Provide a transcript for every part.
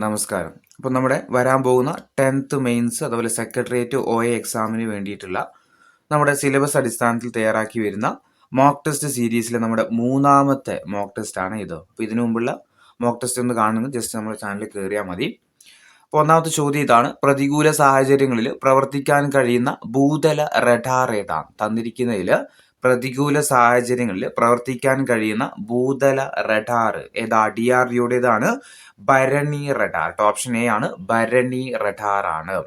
നമസ്കാരം. അപ്പോൾ നമ്മുടെ വരാൻ പോകുന്ന 10th മെയിൻസ് അതുപോലെ സെക്രട്ടേറിയറ്റ് OA എക്സാമിന് വേണ്ടിയിട്ടുള്ള നമ്മുടെ സിലബസ് അടിസ്ഥാനത്തിൽ തയ്യാറാക്കി വരുന്ന മോക്ക് ടെസ്റ്റ് സീരീസിലെ നമ്മുടെ മൂന്നാമത്തെ മോക്ക് ടെസ്റ്റ് ആണ് ഇത്. അപ്പോൾ ഇതിനു മുമ്പുള്ള മോക്ക് ടെസ്റ്റ് ഒന്ന് കാണുന്നത് ജസ്റ്റ് നമ്മുടെ ചാനലിൽ കയറിയാൽ മതി. അപ്പോൾ ഒന്നാമത്തെ ചോദ്യം ഇതാണ്: പ്രതികൂല സാഹചര്യങ്ങളിൽ പ്രവർത്തിക്കാൻ കഴിയുന്ന ഭൂതല റഡാർ ഏതാണ്? തന്നിരിക്കുന്നതിൽ പ്രതികൂല സാഹചര്യങ്ങളിൽ പ്രവർത്തിക്കാൻ കഴിയുന്ന ഭൂതല റഡാർ ഏതാ? DRDOയുടേതാണ് ഭരണി റഡാർ. ഓപ്ഷൻ എ ആണ്, ഭരണി റഡാർ ആണ്.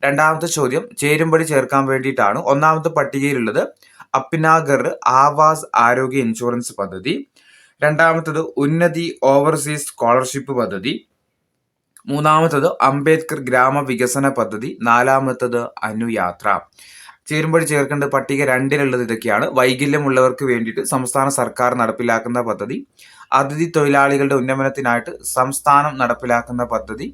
രണ്ടാമത്തെ ചോദ്യം ചേരുംപടി ചേർക്കാൻ വേണ്ടിയിട്ടാണ്. ഒന്നാമത്തെ പട്ടികയിലുള്ളത് അപ്നാഗർ ആവാസ് ആരോഗ്യ ഇൻഷുറൻസ് പദ്ധതി, രണ്ടാമത്തത് ഉന്നതി ഓവർസീസ് സ്കോളർഷിപ്പ് പദ്ധതി, മൂന്നാമത്തത് അംബേദ്കർ ഗ്രാമവികസന പദ്ധതി, നാലാമത്തത് അനുയാത്ര. ചേരുംപടി ചേർക്കേണ്ട പട്ടിക 2-ലുള്ളത് ഇതൊക്കെയാണ്: വൈകല്യമുള്ളവർക്ക് വേണ്ടിയിട്ട് സംസ്ഥാന സർക്കാർ നടപ്പിലാക്കുന്ന പദ്ധതി, അതിഥി തൊഴിലാളികളുടെ ഉന്നമനത്തിനായിട്ട് സംസ്ഥാനം നടപ്പിലാക്കുന്ന പദ്ധതി,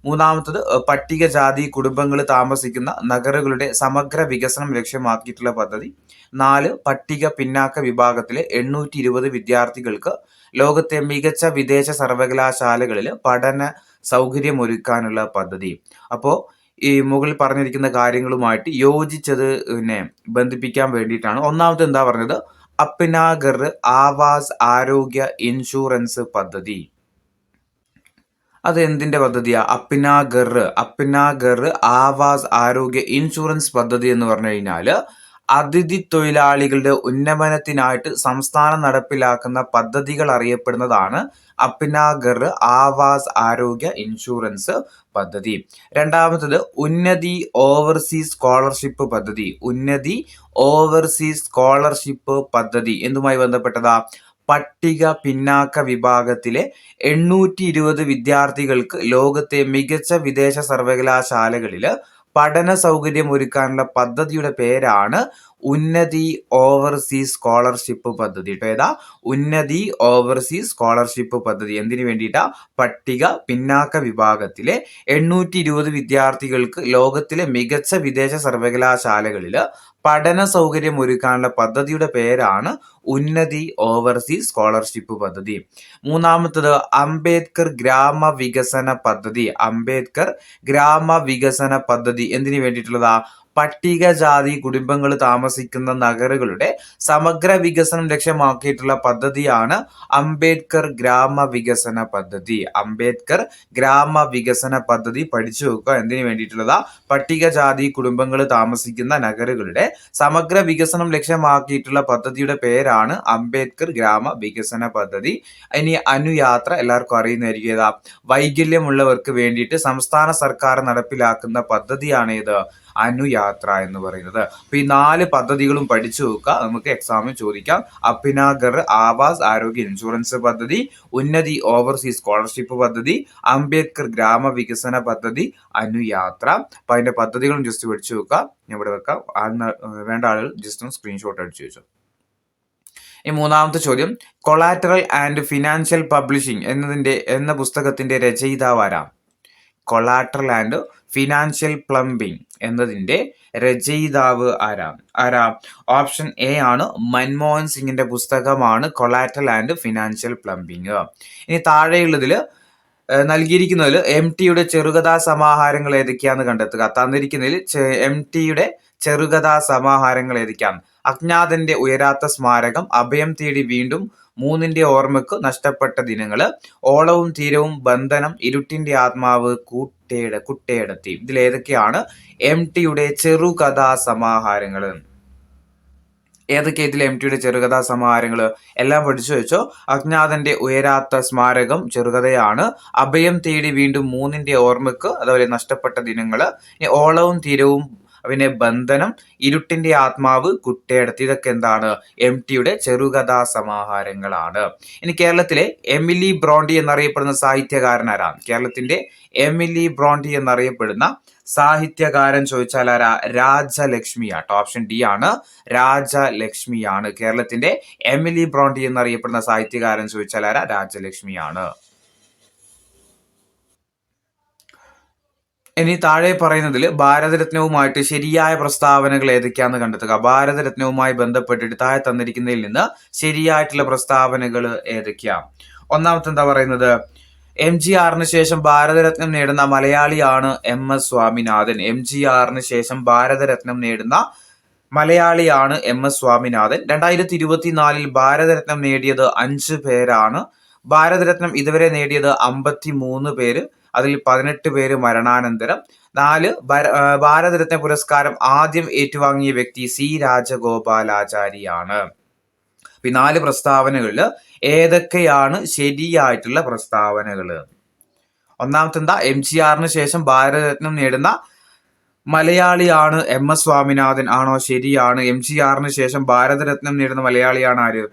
മൂന്നാമത്തത് പട്ടികജാതി കുടുംബങ്ങൾ താമസിക്കുന്ന നഗരങ്ങളുടെ സമഗ്ര വികസനം ലക്ഷ്യമാക്കിയിട്ടുള്ള പദ്ധതി, 4 പട്ടിക പിന്നാക്ക വിഭാഗത്തിലെ 820 വിദ്യാർത്ഥികൾക്ക് ലോകത്തെ മികച്ച വിദേശ സർവകലാശാലകളിൽ പഠന സൗകര്യമൊരുക്കാനുള്ള പദ്ധതി. അപ്പോൾ ഈ മുകളിൽ പറഞ്ഞിരിക്കുന്ന കാര്യങ്ങളുമായിട്ട് യോജിച്ചത് ബന്ധിപ്പിക്കാൻ വേണ്ടിയിട്ടാണ്. ഒന്നാമത് എന്താ പറഞ്ഞത്? അപ്നാഗർ ആവാസ് ആരോഗ്യ ഇൻഷുറൻസ് പദ്ധതി. അത് എന്തിന്റെ പദ്ധതിയാ? അപ്നാഗർ ആവാസ് ആരോഗ്യ ഇൻഷുറൻസ് പദ്ധതി എന്ന് പറഞ്ഞു കഴിഞ്ഞാൽ അതിഥി തൊഴിലാളികളുടെ ഉന്നമനത്തിനായിട്ട് സംസ്ഥാനം നടപ്പിലാക്കുന്ന പദ്ധതികൾ അറിയപ്പെടുന്നതാണ് അപ്നാഗർ ആവാസ് ആരോഗ്യ ഇൻഷുറൻസ് പദ്ധതി. രണ്ടാമത്തത് ഉന്നതി ഓവർസീസ് സ്കോളർഷിപ്പ് പദ്ധതി. ഉന്നതി ഓവർസീസ് സ്കോളർഷിപ്പ് പദ്ധതി എന്തുമായി ബന്ധപ്പെട്ടതാ? പട്ടിക പിന്നാക്ക വിഭാഗത്തിലെ 820 വിദ്യാർത്ഥികൾക്ക് ലോകത്തെ മികച്ച വിദേശ സർവകലാശാലകളിൽ പഠന സൗകര്യം ഒരുക്കാനുള്ള പദ്ധതിയുടെ പേരാണ് ഉന്നതി ഓവർസീസ് സ്കോളർഷിപ്പ് പദ്ധതി. ഏതാ? ഉന്നതി ഓവർസീസ് സ്കോളർഷിപ്പ് പദ്ധതി. എന്തിനു വേണ്ടിയിട്ടാ? പട്ടിക പിന്നാക്ക വിഭാഗത്തിലെ 820 വിദ്യാർത്ഥികൾക്ക് ലോകത്തിലെ മികച്ച വിദേശ സർവകലാശാലകളിൽ പഠന സൗകര്യം ഒരുക്കാനുള്ള പദ്ധതിയുടെ പേരാണ് ഉന്നതി ഓവർസീസ് സ്കോളർഷിപ്പ് പദ്ധതി. മൂന്നാമത്തത് അംബേദ്കർ ഗ്രാമവികസന പദ്ധതി. അംബേദ്കർ ഗ്രാമവികസന പദ്ധതി എന്തിനു വേണ്ടിയിട്ടുള്ളതാ? പട്ടികജാതി കുടുംബങ്ങൾ താമസിക്കുന്ന നഗരങ്ങളുടെ സമഗ്ര വികസനം ലക്ഷ്യമാക്കിയിട്ടുള്ള പദ്ധതിയാണ് അംബേദ്കർ ഗ്രാമവികസന പദ്ധതി. അംബേദ്കർ ഗ്രാമവികസന പദ്ധതി പഠിച്ചു വെക്കുക. എന്തിനു വേണ്ടിയിട്ടുള്ളതാ? പട്ടികജാതി കുടുംബങ്ങൾ താമസിക്കുന്ന നഗരങ്ങളുടെ സമഗ്ര വികസനം ലക്ഷ്യമാക്കിയിട്ടുള്ള പദ്ധതിയുടെ പേരാണ് അംബേദ്കർ ഗ്രാമവികസന പദ്ധതി. ഇനി അനുയാത്ര എല്ലാവർക്കും അറിയുന്നതായിരിക്കും. ഏതാ? വൈകല്യമുള്ളവർക്ക് വേണ്ടിയിട്ട് സംസ്ഥാന സർക്കാർ നടപ്പിലാക്കുന്ന പദ്ധതിയാണ് ഇത് അനുയാത്ര എന്ന് പറയുന്നത്. അപ്പൊ ഈ 4 പദ്ധതികളും പഠിച്ചു വെക്കുക, നമുക്ക് എക്സാമിൽ ചോദിക്കാം. അപ്നാഗർ ആവാസ് ആരോഗ്യ ഇൻഷുറൻസ് പദ്ധതി, ഉന്നതി ഓവർസീസ് സ്കോളർഷിപ്പ് പദ്ധതി, അംബേദ്കർ ഗ്രാമവികസന പദ്ധതി, അനുയാത്ര. അപ്പൊ അതിന്റെ പദ്ധതികളും ജസ്റ്റ് പഠിച്ചു വെക്കുക. ഞാൻ ഇവിടെ വെക്കാം. വേണ്ട ആളുകൾ ജസ്റ്റ് ഒന്ന് സ്ക്രീൻഷോട്ട് അടിച്ചു വെച്ചു. ഈ മൂന്നാമത്തെ ചോദ്യം കൊളാറ്ററൽ ആൻഡ് ഫിനാൻഷ്യൽ പബ്ലിഷിംഗ് എന്ന പുസ്തകത്തിന്റെ രചയിതാവ് ആരാ? കൊളാറ്ററൽ ആൻഡ് ഫിനാൻഷ്യൽ പ്ലംബിംഗ് എന്നതിന്റെ രചയിതാവ് ആരാ? ഓപ്ഷൻ എ ആണ്, മൻമോഹൻ സിംഗിന്റെ പുസ്തകമാണ് കൊളാറ്ററൽ ആൻഡ് ഫിനാൻഷ്യൽ പ്ലംബിംഗ്. ഇനി താഴെയുള്ളതിൽ നൽകിയിരിക്കുന്നതിൽ MTയുടെ ചെറുകഥാ സമാഹാരങ്ങൾ ഏതൊക്കെയാന്ന് കണ്ടെത്തുക. തന്നിരിക്കുന്നതിൽ MTയുടെ ചെറുകഥാ സമാഹാരങ്ങൾ ഏതൊക്കെയാണ്? അജ്ഞാതന്റെ ഉയരാത്ത സ്മാരകം, അഭയം തേടി വീണ്ടും, മൂന്നിന്റെ ഓർമ്മക്ക്, നഷ്ടപ്പെട്ട ദിനങ്ങള്, ഓളവും തീരവും, ബന്ധനം, ഇരുട്ടിന്റെ ആത്മാവ്, കുട്ടേടത്തി. ഇതിലേതൊക്കെയാണ് MTയുടെ ചെറുകഥാ സമാഹാരങ്ങൾ? ഏതൊക്കെ ഇതിൽ MTയുടെ ചെറുകഥാ സമാഹാരങ്ങൾ? എല്ലാം പഠിച്ചു വെച്ചോ. അജ്ഞാതന്റെ ഉയരാത്ത സ്മാരകം ചെറുകഥയാണ്, അഭയം തേടി വീണ്ടും, മൂന്നിന്റെ ഓർമ്മക്ക്, അതുപോലെ നഷ്ടപ്പെട്ട ദിനങ്ങള്, ഓളവും തീരവും, പിന്നെ ബന്ധനം, ഇരുട്ടിന്റെ ആത്മാവ്, കുട്ടേടത്തി. ഇതൊക്കെ എന്താണ്? MTയുടെ ചെറുകഥാ സമാഹാരങ്ങളാണ്. ഇനി കേരളത്തിലെ എമിലി ബ്രോണ്ടി എന്നറിയപ്പെടുന്ന സാഹിത്യകാരൻ ആരാണ്? കേരളത്തിന്റെ എമിലി ബ്രോണ്ടി എന്നറിയപ്പെടുന്ന സാഹിത്യകാരൻ ചോദിച്ചാൽ ആരാ? രാജലക്ഷ്മിയാണ്. ഓപ്ഷൻ ഡി ആണ്, രാജലക്ഷ്മിയാണ്. കേരളത്തിന്റെ എമിലി ബ്രോണ്ടി എന്നറിയപ്പെടുന്ന സാഹിത്യകാരൻ ചോദിച്ചാൽ ആരാ? രാജലക്ഷ്മിയാണ്. ഇനി താഴെ പറയുന്നതിൽ ഭാരതരത്നവുമായിട്ട് ശരിയായ പ്രസ്താവനകൾ ഏതൊക്കെയാണെന്ന് കണ്ടെത്തുക. ഭാരതരത്നവുമായി ബന്ധപ്പെട്ടിട്ട് താഴെ തന്നിരിക്കുന്നതിൽ നിന്ന് ശരിയായിട്ടുള്ള പ്രസ്താവനകൾ ഏതൊക്കെയാണ്? ഒന്നാമത്തെ എന്താ പറയുന്നത്? MGRന് ശേഷം ഭാരതരത്നം നേടുന്ന മലയാളിയാണ് MS സ്വാമിനാഥൻ. MGRന് ശേഷം ഭാരതരത്നം നേടുന്ന മലയാളിയാണ് MS സ്വാമിനാഥൻ. 2024 ഭാരതരത്നം നേടിയത് 5 പേരാണ്. ഭാരതരത്നം ഇതുവരെ നേടിയത് 53 പേര്. അതിൽ 18 പേര് മരണാനന്തരം. 4 ഭാരതരത്ന പുരസ്കാരം ആദ്യം ഏറ്റുവാങ്ങിയ വ്യക്തി C രാജഗോപാലാചാരിയാണ്. ഈ 4 പ്രസ്താവനകളിൽ ഏതൊക്കെയാണ് ശരിയായിട്ടുള്ള പ്രസ്താവനകൾ? ഒന്നാമത്തെ എന്താ? MGRന് ശേഷം ഭാരതരത്നം നേടുന്ന മലയാളിയാണ് MS സ്വാമിനാഥൻ ആണോ? ശരിയാണ്. MGRന് ശേഷം ഭാരതരത്നം നേടുന്ന മലയാളിയാണ് ആര്?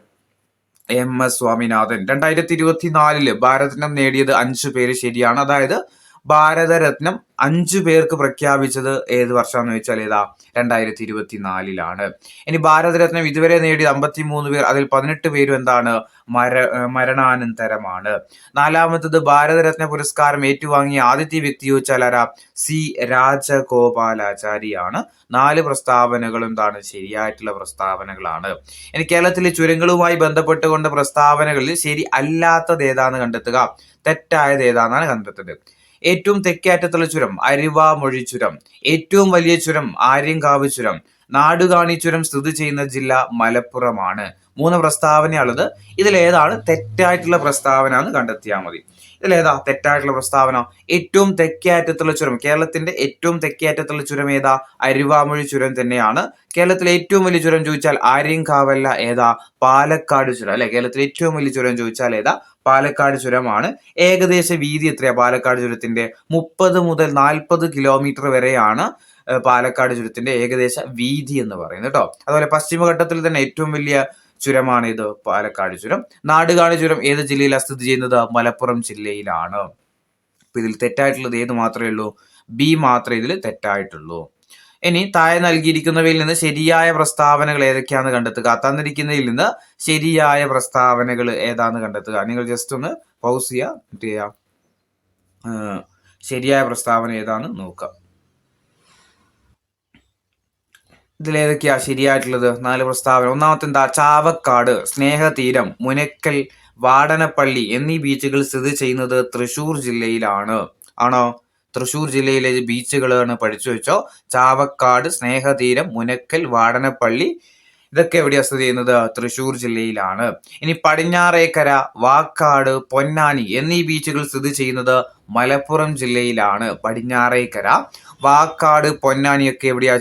MS സ്വാമിനാഥൻ. 2024 ഭാരതരത്നം നേടിയത് 5 പേര്. ശരിയാണ്. അതായത് ഭാരതരത്നം 5 പേർക്ക് പ്രഖ്യാപിച്ചത് ഏത് വർഷമാണെന്ന് ചോദിച്ചാൽ ഏതാ? 2024. ഇനി ഭാരതരത്നം ഇതുവരെ നേടിയത് 53 പേർ. അതിൽ 18 പേരും എന്താണ്? മരണാനന്തരമാണ്. 4-മത്തത് ഭാരതരത്ന പുരസ്കാരം ഏറ്റുവാങ്ങിയ ആദ്യത്തെ വ്യക്തി ചോദിച്ചാൽ ആരാ? C രാജഗോപാലാചാരിയാണ്. 4 പ്രസ്താവനകളും എന്താണ്? ശരിയായിട്ടുള്ള പ്രസ്താവനകളാണ്. ഇനി കേരളത്തിലെ ചുരങ്ങളുമായി ബന്ധപ്പെട്ടുകൊണ്ട് പ്രസ്താവനകളിൽ ശരി അല്ലാത്തത് ഏതാന്ന് കണ്ടെത്തുക. തെറ്റായത് ഏതാണെന്നാണ് കണ്ടെത്തുന്നത്. ഏറ്റവും തെക്കേ അറ്റത്തുള്ള ചുരം അരുവാമൊഴി ചുരം. ഏറ്റവും വലിയ ചുരം ആര്യങ്കാവ് ചുരം. നാടുകാണി ചുരം സ്ഥിതി ചെയ്യുന്ന ജില്ല മലപ്പുറമാണ്. 3 പ്രസ്താവനയുള്ളത്. ഇതിലേതാണ് തെറ്റായിട്ടുള്ള പ്രസ്താവന എന്ന് കണ്ടെത്തിയാൽ മതി. ഇതിലേതാ തെറ്റായിട്ടുള്ള പ്രസ്താവന? ഏറ്റവും തെക്കേ അറ്റത്തുള്ള ചുരം. കേരളത്തിന്റെ ഏറ്റവും തെക്കേ അറ്റത്തുള്ള ചുരം ഏതാ? അരുവാമൊഴി ചുരം തന്നെയാണ്. കേരളത്തിലെ ഏറ്റവും വലിയ ചുരം ചോദിച്ചാൽ ആര്യങ്കാവല്ല, ഏതാ? പാലക്കാട് ചുരം അല്ലെ. കേരളത്തിലെ ഏറ്റവും വലിയ ചുരം ചോദിച്ചാൽ ഏതാ? പാലക്കാട് ചുരമാണ്. ഏകദേശ വീതി എത്രയാ പാലക്കാട് ചുരത്തിന്റെ? 30 മുതൽ 40 കിലോമീറ്റർ വരെയാണ് പാലക്കാട് ചുരത്തിന്റെ ഏകദേശ വീതി എന്ന് പറയുന്നത് കേട്ടോ. അതുപോലെ പശ്ചിമഘട്ടത്തിൽ തന്നെ ഏറ്റവും വലിയ ചുരമാണ് ഇത് പാലക്കാട് ചുരം. നാടുകാണി ചുരം ഏത് ജില്ലയിലാണ് സ്ഥിതി ചെയ്യുന്നത്? മലപ്പുറം ജില്ലയിലാണ്. അപ്പൊ ഇതിൽ തെറ്റായിട്ടുള്ളത് ഏത് മാത്രമേ ഉള്ളൂ? B മാത്രമേ ഇതിൽ തെറ്റായിട്ടുള്ളൂ. ഇനി താഴെ നൽകിയിരിക്കുന്നവയിൽ നിന്ന് ശരിയായ പ്രസ്താവനകൾ ഏതൊക്കെയാണെന്ന് കണ്ടെത്തുക. തന്നിരിക്കുന്നതിൽ നിന്ന് ശരിയായ പ്രസ്താവനകൾ ഏതാന്ന് കണ്ടെത്തുക. നിങ്ങൾ ജസ്റ്റ് ഒന്ന് പൗസ് ചെയ്യുക, എന്നിട്ട് ചെയ്യുക, ശരിയായ പ്രസ്താവന ഏതാന്ന് നോക്കുക. ഇതിലേതൊക്കെയാ ശരിയായിട്ടുള്ളത്? 4 പ്രസ്താവന. ഒന്നാമത്തെ എന്താ? ചാവക്കാട്, സ്നേഹതീരം, മുനക്കൽ, വാടനപ്പള്ളി എന്നീ ബീച്ചുകൾ സ്ഥിതി ചെയ്യുന്നത് തൃശ്ശൂർ ജില്ലയിലാണ്. ആണോ? തൃശ്ശൂർ ജില്ലയിലെ ബീച്ചുകളാണ് പഠിച്ചു വെച്ചോ. ചാവക്കാട്, സ്നേഹതീരം, മുനക്കൽ, വാടനപ്പള്ളി ഇതൊക്കെ എവിടെയാണ് സ്ഥിതി ചെയ്യുന്നത്? തൃശ്ശൂർ ജില്ലയിലാണ്. ഇനി പടിഞ്ഞാറേക്കര, വാക്കാട്, പൊന്നാനി എന്നീ ബീച്ചുകൾ സ്ഥിതി ചെയ്യുന്നത് മലപ്പുറം ജില്ലയിലാണ്. പടിഞ്ഞാറേക്കര, വാക്കാട്, പൊന്നാനി ഒക്കെ എവിടെയാ?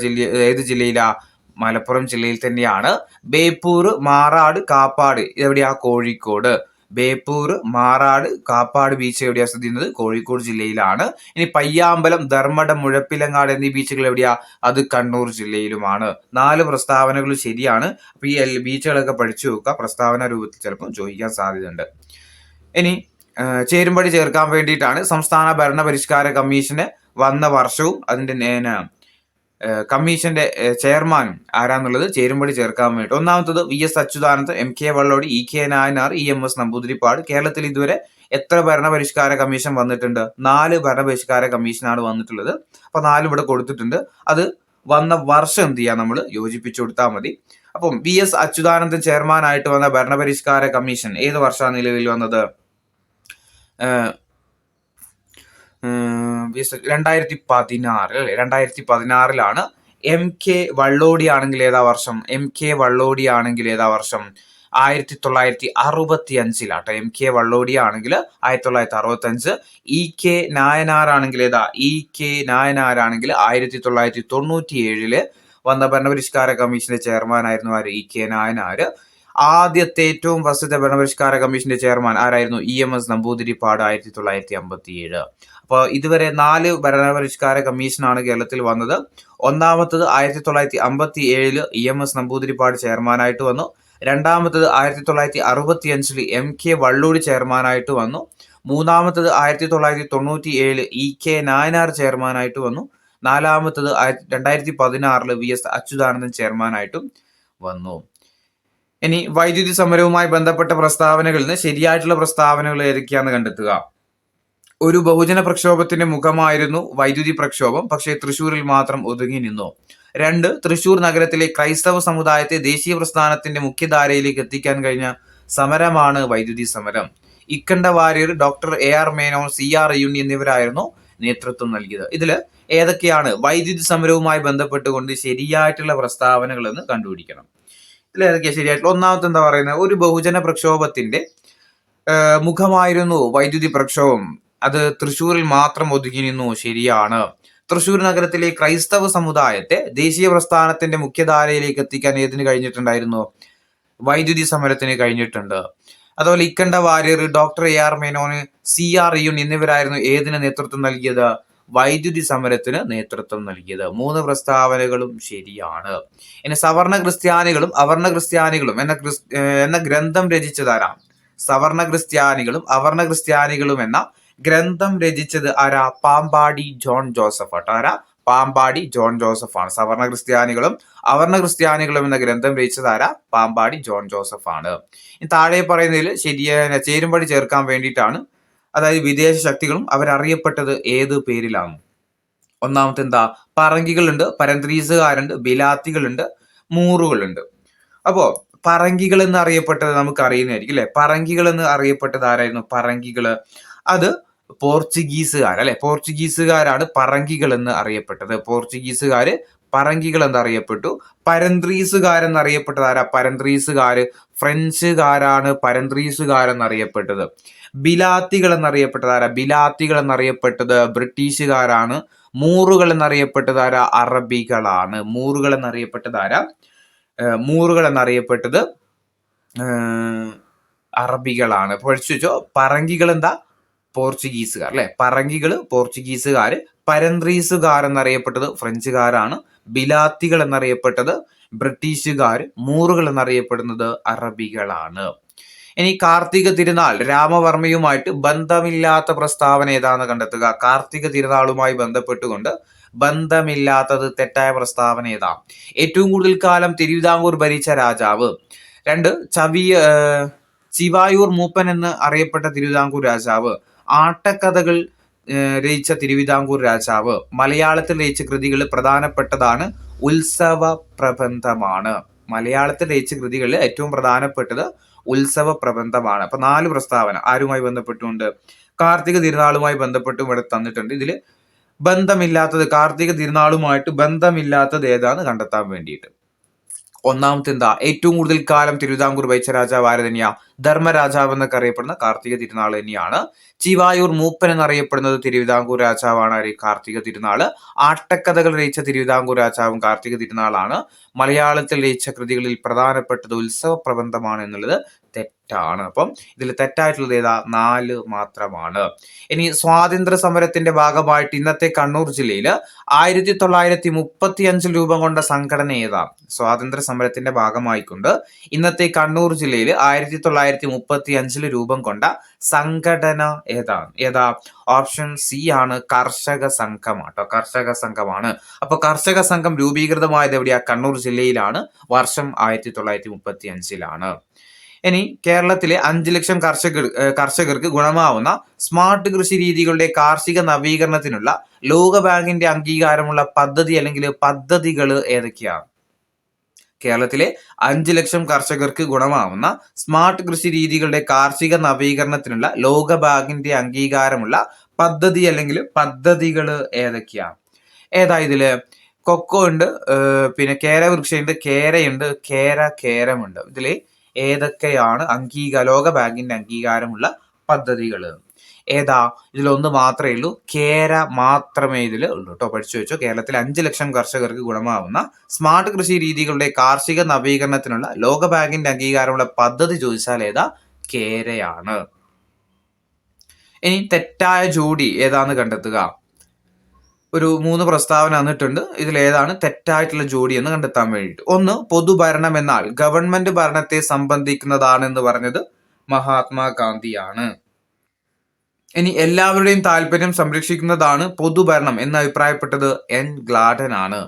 ഏത് ജില്ലയിലാ? മലപ്പുറം ജില്ലയിൽ തന്നെയാണ്. ബേപ്പൂർ, മാറാട്, കാപ്പാട് എവിടെയാ? കോഴിക്കോട്. ബേപ്പൂർ, മാറാട്, കാപ്പാട് ബീച്ച് എവിടെയാ സ്ഥിതി ചെയ്യുന്നത്? കോഴിക്കോട് ജില്ലയിലാണ്. ഇനി പയ്യാമ്പലം, ധർമ്മടം, മുഴപ്പിലങ്ങാട് എന്നീ ബീച്ചുകൾ എവിടെയാ? അത് കണ്ണൂർ ജില്ലയിലുമാണ്. 4 പ്രസ്താവനകൾ ശരിയാണ്. അപ്പൊ ഈ ബീച്ചുകളൊക്കെ പഠിച്ചു വെക്കുക. പ്രസ്താവന രൂപത്തിൽ ചിലപ്പോൾ ചോദിക്കാൻ സാധ്യതയുണ്ട്. ഇനി ചേരുംപടി ചേർക്കാൻ വേണ്ടിയിട്ടാണ് സംസ്ഥാന ഭരണപരിഷ്കാര കമ്മീഷന് വന്ന വർഷവും അതിന്റെ കമ്മീഷന്റെ ചെയർമാനും ആരാന്നുള്ളത് ചേരുംപടി ചേർക്കാൻ വേണ്ടി. ഒന്നാമത്തത് VS Achuthanandan, MK വള്ളോടി, EK Nayanar, EMS Namboodiripad. കേരളത്തിൽ ഇതുവരെ എത്ര ഭരണപരിഷ്കാര കമ്മീഷൻ വന്നിട്ടുണ്ട്? 4 ഭരണപരിഷ്കാര കമ്മീഷനാണ് വന്നിട്ടുള്ളത്. അപ്പൊ 4 ഇവിടെ കൊടുത്തിട്ടുണ്ട്. അത് വന്ന വർഷം എന്ത് ചെയ്യാം? നമ്മൾ യോജിപ്പിച്ചു കൊടുത്താൽ മതി. അപ്പം VS അച്യുതാനന്ദൻ ചെയർമാൻ ആയിട്ട് വന്ന ഭരണപരിഷ്കാര കമ്മീഷൻ ഏത് വർഷമാണ് നിലവിൽ വന്നത്? 2016 അല്ലെ. 2016 MK വള്ളോടി ആണെങ്കിൽ ഏതാ വർഷം? MK വള്ളോടി ആണെങ്കിൽ ഏതാ വർഷം? 1965 MK വള്ളോടി ആണെങ്കിൽ 1965. EK നായനാർ ആണെങ്കിൽ ഏതാ? EK നായനാർ ആണെങ്കിൽ 1997 വന്ന ഭരണപരിഷ്കാര കമ്മീഷന്റെ ചെയർമാൻ ആയിരുന്നു ആര്? EK നായനാർ. ആദ്യത്തെ ഏറ്റവും ഫസ്റ്റത്തെ ഭരണപരിഷ്കാര കമ്മീഷന്റെ ചെയർമാൻ ആരായിരുന്നു? EMS നമ്പൂതിരിപ്പാട് 1957. അപ്പോൾ ഇതുവരെ 4 ഭരണപരിഷ്കാര കമ്മീഷനാണ് കേരളത്തിൽ വന്നത്. ഒന്നാമത്തത് 1957 EMS നമ്പൂതിരിപ്പാട് ചെയർമാനായിട്ട് വന്നു. രണ്ടാമത്തത് 1965 MK വള്ളോടി ചെയർമാനായിട്ട് വന്നു. മൂന്നാമത്തത് 1997 EK നായനാർ ചെയർമാനായിട്ട് വന്നു. നാലാമത്തത് 2016 VS അച്യുതാനന്ദൻ ചെയർമാനായിട്ടും വന്നു. ഇനി വൈദ്യുതി സമരവുമായി ബന്ധപ്പെട്ട പ്രസ്താവനകളിൽ നിന്ന് ശരിയായിട്ടുള്ള പ്രസ്താവനകൾ ഏതൊക്കെയാണെന്ന് കണ്ടെത്തുക. ഒരു ബഹുജന പ്രക്ഷോഭത്തിന്റെ മുഖമായിരുന്നു വൈദ്യുതി പ്രക്ഷോഭം, പക്ഷേ തൃശ്ശൂരിൽ മാത്രം ഒതുങ്ങി നിന്നു. 2, തൃശ്ശൂർ നഗരത്തിലെ ക്രൈസ്തവ സമുദായത്തെ ദേശീയ പ്രസ്ഥാനത്തിന്റെ മുഖ്യധാരയിലേക്ക് എത്തിക്കാൻ കഴിഞ്ഞ സമരമാണ് വൈദ്യുതി സമരം. Ikkanda Warrier, doctor AR Menon, CR Ayyunni എന്നിവരായിരുന്നു നേതൃത്വം നൽകിയത്. ഇതിൽ ഏതൊക്കെയാണ് വൈദ്യുതി സമരവുമായി ബന്ധപ്പെട്ടുകൊണ്ട് ശരിയായിട്ടുള്ള പ്രസ്താവനകൾ എന്ന് കണ്ടുപിടിക്കണം. ഇതിൽ ഏതൊക്കെയാണ് ശരിയായിട്ടുള്ള? ഒന്നാമത്തെ എന്താ പറയുന്നത്, ഒരു ബഹുജന പ്രക്ഷോഭത്തിന്റെ മുഖമായിരുന്നു വൈദ്യുതി പ്രക്ഷോഭം. അത് തൃശ്ശൂരിൽ മാത്രം ഒതുങ്ങി നിന്നു. ശരിയാണ്. തൃശ്ശൂർ നഗരത്തിലെ ക്രൈസ്തവ സമുദായത്തെ ദേശീയ പ്രസ്ഥാനത്തിന്റെ മുഖ്യധാരയിലേക്ക് എത്തിക്കാൻ ഏതിന് കഴിഞ്ഞിട്ടുണ്ടായിരുന്നു? വൈദ്യുതി സമരത്തിന് കഴിഞ്ഞിട്ടുണ്ട്. അതുപോലെ Ikkanda Warrier, doctor AR Menon, CR Ayyunni എന്നിവരായിരുന്നു ഏതിന് നേതൃത്വം നൽകിയത്? വൈദ്യുതി സമരത്തിന് നേതൃത്വം നൽകിയത്. 3 പ്രസ്താവനകളും ശരിയാണ്. ഇനി സവർണ ക്രിസ്ത്യാനികളും അവർണ ക്രിസ്ത്യാനികളും എന്ന ഗ്രന്ഥം രചിച്ചതാരാ? സവർണ ക്രിസ്ത്യാനികളും അവർണ ക്രിസ്ത്യാനികളും എന്ന ഗ്രന്ഥം രചിച്ചത് ആരാ? പാമ്പാടി ജോൺ ജോസഫ് ആട്ടോ. ആരാ? പാമ്പാടി ജോൺ ജോസഫ് ആണ്. സവർണ ക്രിസ്ത്യാനികളും അവർണ ക്രിസ്ത്യാനികളും എന്ന ഗ്രന്ഥം രചിച്ചത് ആരാ? പാമ്പാടി ജോൺ ജോസഫ് ആണ്. താഴെ പറയുന്നതിൽ ശരിയായ ചേരുംപടി ചേർക്കാൻ വേണ്ടിയിട്ടാണ്. അതായത് വിദേശ ശക്തികളും അവരറിയപ്പെട്ടത് ഏത് പേരിലാണ്? ഒന്നാമത്തെ എന്താ? പറങ്കികളുണ്ട്, പരന്ത്രീസുകാരുണ്ട്, ബിലാത്തികളുണ്ട്, മൂറുകളുണ്ട്. അപ്പോ പറങ്കികൾ എന്ന് അറിയപ്പെട്ടത് നമുക്ക് അറിയുന്നതായിരിക്കും അല്ലെ. പറങ്കികൾ എന്ന് അറിയപ്പെട്ടത് ആരായിരുന്നു? പറങ്കികള് അത് പോർച്ചുഗീസുകാർ അല്ലെ. പോർച്ചുഗീസുകാരാണ് പറങ്കികൾ എന്ന് അറിയപ്പെട്ടത്. പോർച്ചുഗീസുകാര് പറങ്കികൾ എന്നറിയപ്പെട്ടു. പരന്ത്രീസുകാരെന്നറിയപ്പെട്ടത് ആരാ? പരന്ത്രീസുകാര് ഫ്രഞ്ചുകാരാണ് പരന്ത്രീസുകാരെന്നറിയപ്പെട്ടത്. ബിലാത്തികൾ എന്നറിയപ്പെട്ടത് ആരാ? ബിലാത്തികൾ എന്നറിയപ്പെട്ടത് ബ്രിട്ടീഷുകാരാണ്. മൂറുകൾ എന്നറിയപ്പെട്ടത് ആരാ? അറബികളാണ്. മൂറുകൾ എന്നറിയപ്പെട്ടത് ആരാ? മൂറുകൾ എന്നറിയപ്പെട്ടത് അറബികളാണ്. പഠിച്ചു വെച്ചോ. പറങ്കികൾ എന്താ? പോർച്ചുഗീസുകാർ അല്ലെ. പറങ്കികള് പോർച്ചുഗീസുകാര്, പരന്ത്രീസുകാർ എന്നറിയപ്പെട്ടത് ഫ്രഞ്ചുകാരാണ്, ബിലാത്തികൾ എന്നറിയപ്പെട്ടത് ബ്രിട്ടീഷുകാര്, മൂറുകൾ എന്നറിയപ്പെടുന്നത് അറബികളാണ്. ഇനി കാർത്തിക തിരുനാൾ രാമവർമ്മയുമായിട്ട് ബന്ധമില്ലാത്ത പ്രസ്താവന ഏതാണെന്ന് കണ്ടെത്തുക. കാർത്തിക തിരുനാളുമായി ബന്ധപ്പെട്ടുകൊണ്ട് ബന്ധമില്ലാത്തത് തെറ്റായ പ്രസ്താവന ഏതാ? ഏറ്റവും കൂടുതൽ കാലം തിരുവിതാംകൂർ ഭരിച്ച രാജാവ്. 2 ചിവായൂർ മൂപ്പൻ എന്ന് അറിയപ്പെട്ട തിരുവിതാംകൂർ രാജാവ്. ആട്ടക്കഥകൾ രചിച്ച തിരുവിതാംകൂർ രാജാവ്. മലയാളത്തിൽ രചിച്ച കൃതികളിൽ പ്രധാനപ്പെട്ടതാണ് ഉത്സവ പ്രബന്ധമാണ്. മലയാളത്തിൽ രചിച്ച കൃതികളിൽ ഏറ്റവും പ്രധാനപ്പെട്ടത് ഉത്സവ പ്രബന്ധമാണ്. അപ്പൊ 4 പ്രസ്താവന ആരുമായി ബന്ധപ്പെട്ടുകൊണ്ട്? കാർത്തിക തിരുനാളുമായി ബന്ധപ്പെട്ടും ഇവിടെ തന്നിട്ടുണ്ട്. ഇതിൽ ബന്ധമില്ലാത്തത്, കാർത്തിക തിരുനാളുമായിട്ട് ബന്ധമില്ലാത്തത് ഏതാന്ന് കണ്ടെത്താൻ വേണ്ടിയിട്ട്. ഒന്നാമത്തെ എന്താ? ഏറ്റവും കൂടുതൽ കാലം തിരുവിതാംകൂർ ഭരിച്ച രാജാവ് ആര് തന്നെയാ? ധർമ്മരാജാവ് എന്നൊക്കെ അറിയപ്പെടുന്ന കാർത്തിക തിരുനാൾ തന്നെയാണ്. ചിവായൂർ മൂപ്പൻ എന്നറിയപ്പെടുന്നത് തിരുവിതാംകൂർ രാജാവാണ്. ആര്? കാർത്തിക തിരുനാള്. ആട്ടക്കഥകൾ രചിച്ച തിരുവിതാംകൂർ രാജാവും കാർത്തിക തിരുനാളാണ്. മലയാളത്തിൽ രചിച്ച കൃതികളിൽ പ്രധാനപ്പെട്ടത് ഉത്സവ പ്രബന്ധമാണ് എന്നുള്ളത് തെറ്റാണ്. അപ്പം ഇതിൽ തെറ്റായിട്ടുള്ളത് ഏതാ? 4 മാത്രമാണ്. ഇനി സ്വാതന്ത്ര്യ സമരത്തിന്റെ ഭാഗമായിട്ട് ഇന്നത്തെ കണ്ണൂർ ജില്ലയിൽ 1935 രൂപം കൊണ്ട സംഘടന ഏതാ? സ്വാതന്ത്ര്യ സമരത്തിന്റെ ഭാഗമായിക്കൊണ്ട് ഇന്നത്തെ കണ്ണൂർ ജില്ലയിൽ 1935 രൂപം കൊണ്ട സംഘടന ഏതാ? ഓപ്ഷൻ സി ആണ്, കർഷക സംഘമാട്ടോ. കർഷക സംഘമാണ്. അപ്പൊ കർഷക സംഘം രൂപീകൃതമായത് എവിടെയാ? കണ്ണൂർ ജില്ലയിലാണ്. വർഷം 1935. ഇനി കേരളത്തിലെ 5 ലക്ഷം കർഷകർക്ക് ഗുണമാവുന്ന സ്മാർട്ട് കൃഷി രീതികളുടെ കാർഷിക നവീകരണത്തിനുള്ള ലോകബാങ്കിന്റെ അംഗീകാരമുള്ള പദ്ധതി അല്ലെങ്കിൽ പദ്ധതികൾ ഏതൊക്കെയാണ്? കേരളത്തിലെ 5 ലക്ഷം കർഷകർക്ക് ഗുണമാവുന്ന സ്മാർട്ട് കൃഷി രീതികളുടെ കാർഷിക നവീകരണത്തിനുള്ള ലോകബാങ്കിന്റെ അംഗീകാരമുള്ള പദ്ധതി അല്ലെങ്കിൽ പദ്ധതികൾ ഏതൊക്കെയാണ്? ഏതാ ഇതില്? കൊക്കോ ഉണ്ട്, പിന്നെ കേരവൃക്ഷമുണ്ട്, കേരയുണ്ട്, കേരമുണ്ട്. ഇതില് ഏതൊക്കെയാണ് ലോകബാങ്കിന്റെ അംഗീകാരമുള്ള പദ്ധതികൾ? ഏതാ? ഇതിലൊന്ന് മാത്രമേ ഉള്ളൂ, കേര മാത്രമേ ഇതിൽ ഉള്ളൂ കേട്ടോ. പഠിച്ചു വെച്ചോ. കേരളത്തിൽ 5 ലക്ഷം കർഷകർക്ക് ഗുണമാവുന്ന സ്മാർട്ട് കൃഷി രീതികളുടെ കാർഷിക നവീകരണത്തിനുള്ള ലോകബാങ്കിന്റെ അംഗീകാരമുള്ള പദ്ധതി ചോദിച്ചാൽ ഏതാ? കേരയാണ്. ഇനി തെറ്റായ ജോഡി ഏതാന്ന് കണ്ടെത്തുക. ഒരു 3 പ്രസ്താവന തന്നിട്ടുണ്ട്. ഇതിൽ ഏതാണ് തെറ്റായിട്ടുള്ള ജോഡി എന്ന് കണ്ടെത്താൻ വേണ്ടിയിട്ട്. 1, പൊതുഭരണം എന്നാൽ ഗവൺമെന്റ് ഭരണത്തെ സംബന്ധിക്കുന്നതാണെന്ന് പറഞ്ഞത് മഹാത്മാഗാന്ധിയാണ്. ഇനി എല്ലാവരുടെയും താല്പര്യം സംരക്ഷിക്കുന്നതാണ് പൊതുഭരണം എന്ന് അഭിപ്രായപ്പെട്ടത് N. ഗ്ലാഡൻ ആണ്.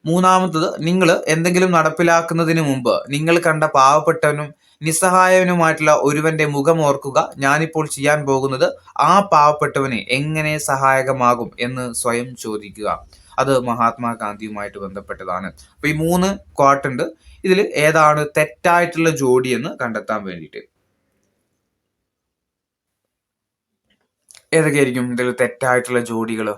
3, നിങ്ങൾ എന്തെങ്കിലും നടപ്പിലാക്കുന്നതിന് മുമ്പ് നിങ്ങൾ കണ്ട പാവപ്പെട്ടവനും നിസ്സഹായവനുമായിട്ടുള്ള ഒരുവന്റെ മുഖം ഓർക്കുക. ഞാനിപ്പോൾ ചെയ്യാൻ പോകുന്നത് ആ പാവപ്പെട്ടവന് എങ്ങനെ സഹായകമാകും എന്ന് സ്വയം ചോദിക്കുക. അത് മഹാത്മാഗാന്ധിയുമായിട്ട് ബന്ധപ്പെട്ടതാണ്. അപ്പൊ ഈ 3 ക്വാട്ട് ഉണ്ട്. ഇതിൽ ഏതാണ് തെറ്റായിട്ടുള്ള ജോഡി എന്ന് കണ്ടെത്താൻ വേണ്ടിയിട്ട്. ഏതൊക്കെയായിരിക്കും ഇതിൽ തെറ്റായിട്ടുള്ള ജോഡികൾ?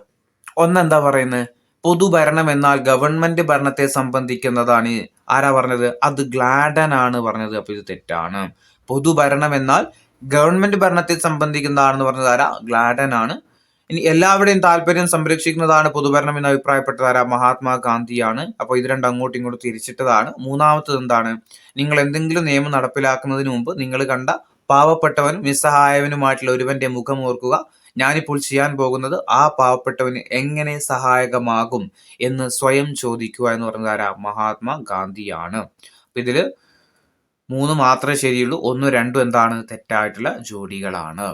ഒന്നെന്താ പറയുന്നത്? പൊതുഭരണം എന്നാൽ ഗവൺമെന്റ് ഭരണത്തെ സംബന്ധിക്കുന്നതാണ്. ആരാ പറഞ്ഞത്? അത് ഗ്ലാഡൻ ആണ് പറഞ്ഞത്. അപ്പൊ ഇത് തെറ്റാണ്. പൊതുഭരണം എന്നാൽ ഗവൺമെന്റ് ഭരണത്തെ സംബന്ധിക്കുന്നതാണെന്ന് പറഞ്ഞത് ആരാ? ഗ്ലാഡൻ ആണ്. ഇനി എല്ലാവരുടെയും താല്പര്യം സംരക്ഷിക്കുന്നതാണ് പൊതുഭരണം എന്ന് അഭിപ്രായപ്പെട്ടത് ആരാ? മഹാത്മാഗാന്ധിയാണ്. അപ്പൊ ഇത് രണ്ടും അങ്ങോട്ടും ഇങ്ങോട്ടും തിരിച്ചിട്ടതാണ്. മൂന്നാമത്തത് എന്താണ്? നിങ്ങൾ എന്തെങ്കിലും നിയമം നടപ്പിലാക്കുന്നതിന് മുമ്പ് നിങ്ങൾ കണ്ട പാവപ്പെട്ടവനും നിസ്സഹായവനുമായിട്ടുള്ള ഒരുവന്റെ മുഖം ഓർക്കുക. ഞാനിപ്പോൾ ചെയ്യാൻ പോകുന്നത് ആ പാവപ്പെട്ടവന് എങ്ങനെ സഹായകമാകും എന്ന് സ്വയം ചോദിക്കുക എന്ന് പറയുന്നത് ആരാ? മഹാത്മാഗാന്ധിയാണ്. അപ്പൊ ഇതില് 3 മാത്രമേ ശരിയുള്ളൂ. 1, 2 എന്താണ്? തെറ്റായിട്ടുള്ള ജോഡികളാണ്.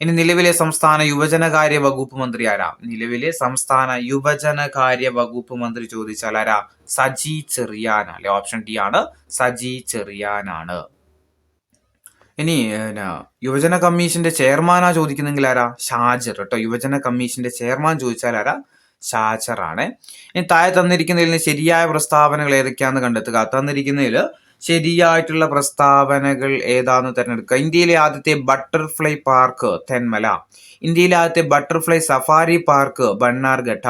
ഇനി നിലവിലെ സംസ്ഥാന യുവജനകാര്യ വകുപ്പ് മന്ത്രി ആരാ? നിലവിലെ സംസ്ഥാന യുവജനകാര്യ വകുപ്പ് മന്ത്രി ചോദിച്ചാൽ ആരാ? സജി ചെറിയാൻ അല്ലെ? ഓപ്ഷൻ ഡി ആണ്, സജി ചെറിയാനാണ്. ഇനി യുവജന കമ്മീഷന്റെ ചെയർമാനാ ചോദിക്കുന്നെങ്കിൽ ആരാ? ഷാജർ കേട്ടോ. യുവജന കമ്മീഷന്റെ ചെയർമാൻ ചോദിച്ചാൽ ആരാ? ഷാജർ ആണ്. ഇനി താഴെ തന്നിരിക്കുന്നതിൽ ശരിയായ പ്രസ്താവനകൾ ഏതൊക്കെയാണെന്ന് കണ്ടെത്തുക. തന്നിരിക്കുന്നതിൽ ശരിയായിട്ടുള്ള പ്രസ്താവനകൾ ഏതാന്ന് തിരഞ്ഞെടുക്കുക. ഇന്ത്യയിലെ ആദ്യത്തെ ബട്ടർഫ്ലൈ പാർക്ക് തെന്മല. ഇന്ത്യയിലെ ആദ്യത്തെ ബട്ടർഫ്ലൈ സഫാരി പാർക്ക് ബണ്ണാർഘട്ട.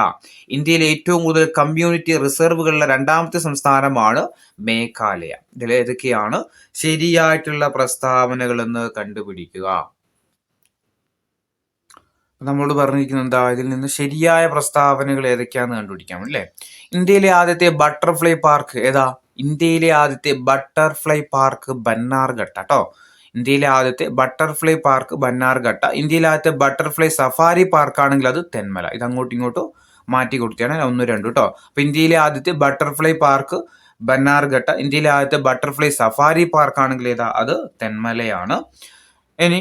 ഇന്ത്യയിലെ ഏറ്റവും കൂടുതൽ കമ്മ്യൂണിറ്റി റിസർവുകളുള്ള 2ാമത്തെ സംസ്ഥാനമാണ് മേഘാലയ. ഇതിൽ ഏതൊക്കെയാണ് ശരിയായിട്ടുള്ള പ്രസ്താവനകൾ എന്ന് കണ്ടുപിടിക്കുക. നമ്മളോട് പറഞ്ഞിരിക്കുന്നത് എന്താ? ഇതിൽ നിന്ന് ശരിയായ പ്രസ്താവനകൾ ഏതൊക്കെയാന്ന് കണ്ടുപിടിക്കാം അല്ലേ? ഇന്ത്യയിലെ ആദ്യത്തെ ബട്ടർഫ്ലൈ പാർക്ക് ഏതാ? ഇന്ത്യയിലെ ആദ്യത്തെ ബട്ടർഫ്ലൈ പാർക്ക് ബന്നാർഘട്ട കേട്ടോ. ഇന്ത്യയിലെ ആദ്യത്തെ ബട്ടർഫ്ലൈ പാർക്ക് ബന്നാർഘട്ട. ഇന്ത്യയിലെ ആദ്യത്തെ ബട്ടർഫ്ലൈ സഫാരി പാർക്ക് ആണെങ്കിൽ അത് തെന്മല. ഇത് അങ്ങോട്ടും ഇങ്ങോട്ടും മാറ്റി കൊടുക്കുകയാണ് 1, 2 കേട്ടോ. അപ്പൊ ഇന്ത്യയിലെ ആദ്യത്തെ ബട്ടർഫ്ലൈ പാർക്ക് ബന്നാർഘട്ട. ഇന്ത്യയിലെ ആദ്യത്തെ ബട്ടർഫ്ലൈ സഫാരി പാർക്ക് ആണെങ്കിൽ ഏതാ? അത് തെന്മലയാണ്. ഇനി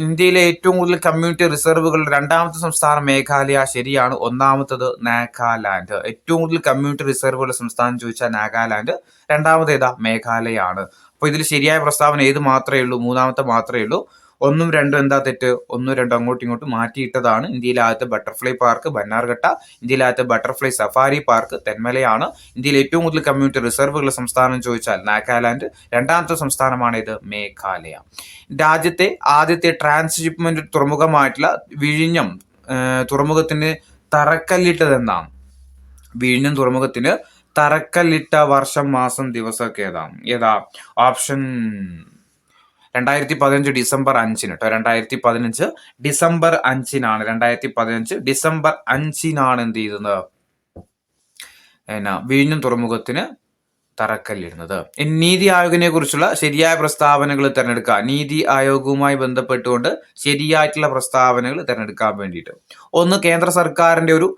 ഇന്ത്യയിലെ ഏറ്റവും കൂടുതൽ കമ്മ്യൂണിറ്റി റിസർവുകൾ 2ാമത്തെ സംസ്ഥാനം മേഘാലയ. ശരിയാണ്. 1ാമത്തത് നാഗാലാൻഡ്. ഏറ്റവും കൂടുതൽ കമ്മ്യൂണിറ്റി റിസർവുകളുടെ സംസ്ഥാനം ചോദിച്ചാൽ നാഗാലാൻഡ്. 2ാമത് ഏതാ? മേഘാലയാണ്. അപ്പൊ ഇതിൽ ശരിയായ പ്രസ്താവന ഏത് മാത്രമേ ഉള്ളൂ? 3ാമത്തെ മാത്രമേ ഉള്ളൂ. 1ഉം 2ഉം എന്താ തെറ്റ്? 1ഉം 2ഉം അങ്ങോട്ടും ഇങ്ങോട്ടും മാറ്റിയിട്ടതാണ്. ഇന്ത്യയിലെ ആദ്യത്തെ ബട്ടർഫ്ലൈ പാർക്ക് ബന്നാർഘട്ട. ഇന്ത്യയിലെ ആദ്യത്തെ ബട്ടർഫ്ലൈ സഫാരി പാർക്ക് തെന്മലയാണ്. ഇന്ത്യയിൽ ഏറ്റവും കൂടുതൽ കമ്മ്യൂണിറ്റി റിസർവുകളുടെ സംസ്ഥാനം ചോദിച്ചാൽ നാഗാലാൻഡ്. 2ാമത്തെ സംസ്ഥാനമാണ് ഇത് മേഘാലയ. രാജ്യത്തെ ആദ്യത്തെ ട്രാൻസ്ഷിപ്മെന്റ് തുറമുഖമായിട്ടുള്ള വിഴിഞ്ഞം തുറമുഖത്തിന് തറക്കല്ലിട്ടതെന്നാണ്. വിഴിഞ്ഞം തുറമുഖത്തിന് തറക്കല്ലിട്ട വർഷം, മാസം, ദിവസമൊക്കെ ഏതാ? ഓപ്ഷൻ 2015 ഡിസംബർ 5 കേട്ടോ. 2015 ഡിസംബർ 5 2015 ഡിസംബർ 5 എന്ത് ചെയ്യുന്നത്? വിഴിഞ്ഞം തുറമുഖത്തിന് തറക്കല്ലിടുന്നത്. നീതി ആയോഗിനെ കുറിച്ചുള്ള ശരിയായ പ്രസ്താവനകൾ തിരഞ്ഞെടുക്കുക. നീതി ആയോഗുമായി ബന്ധപ്പെട്ടുകൊണ്ട് ശരിയായിട്ടുള്ള പ്രസ്താവനകൾ തിരഞ്ഞെടുക്കാൻ വേണ്ടിയിട്ട്. 1, കേന്ദ്ര സർക്കാരിന്റെ ഒരു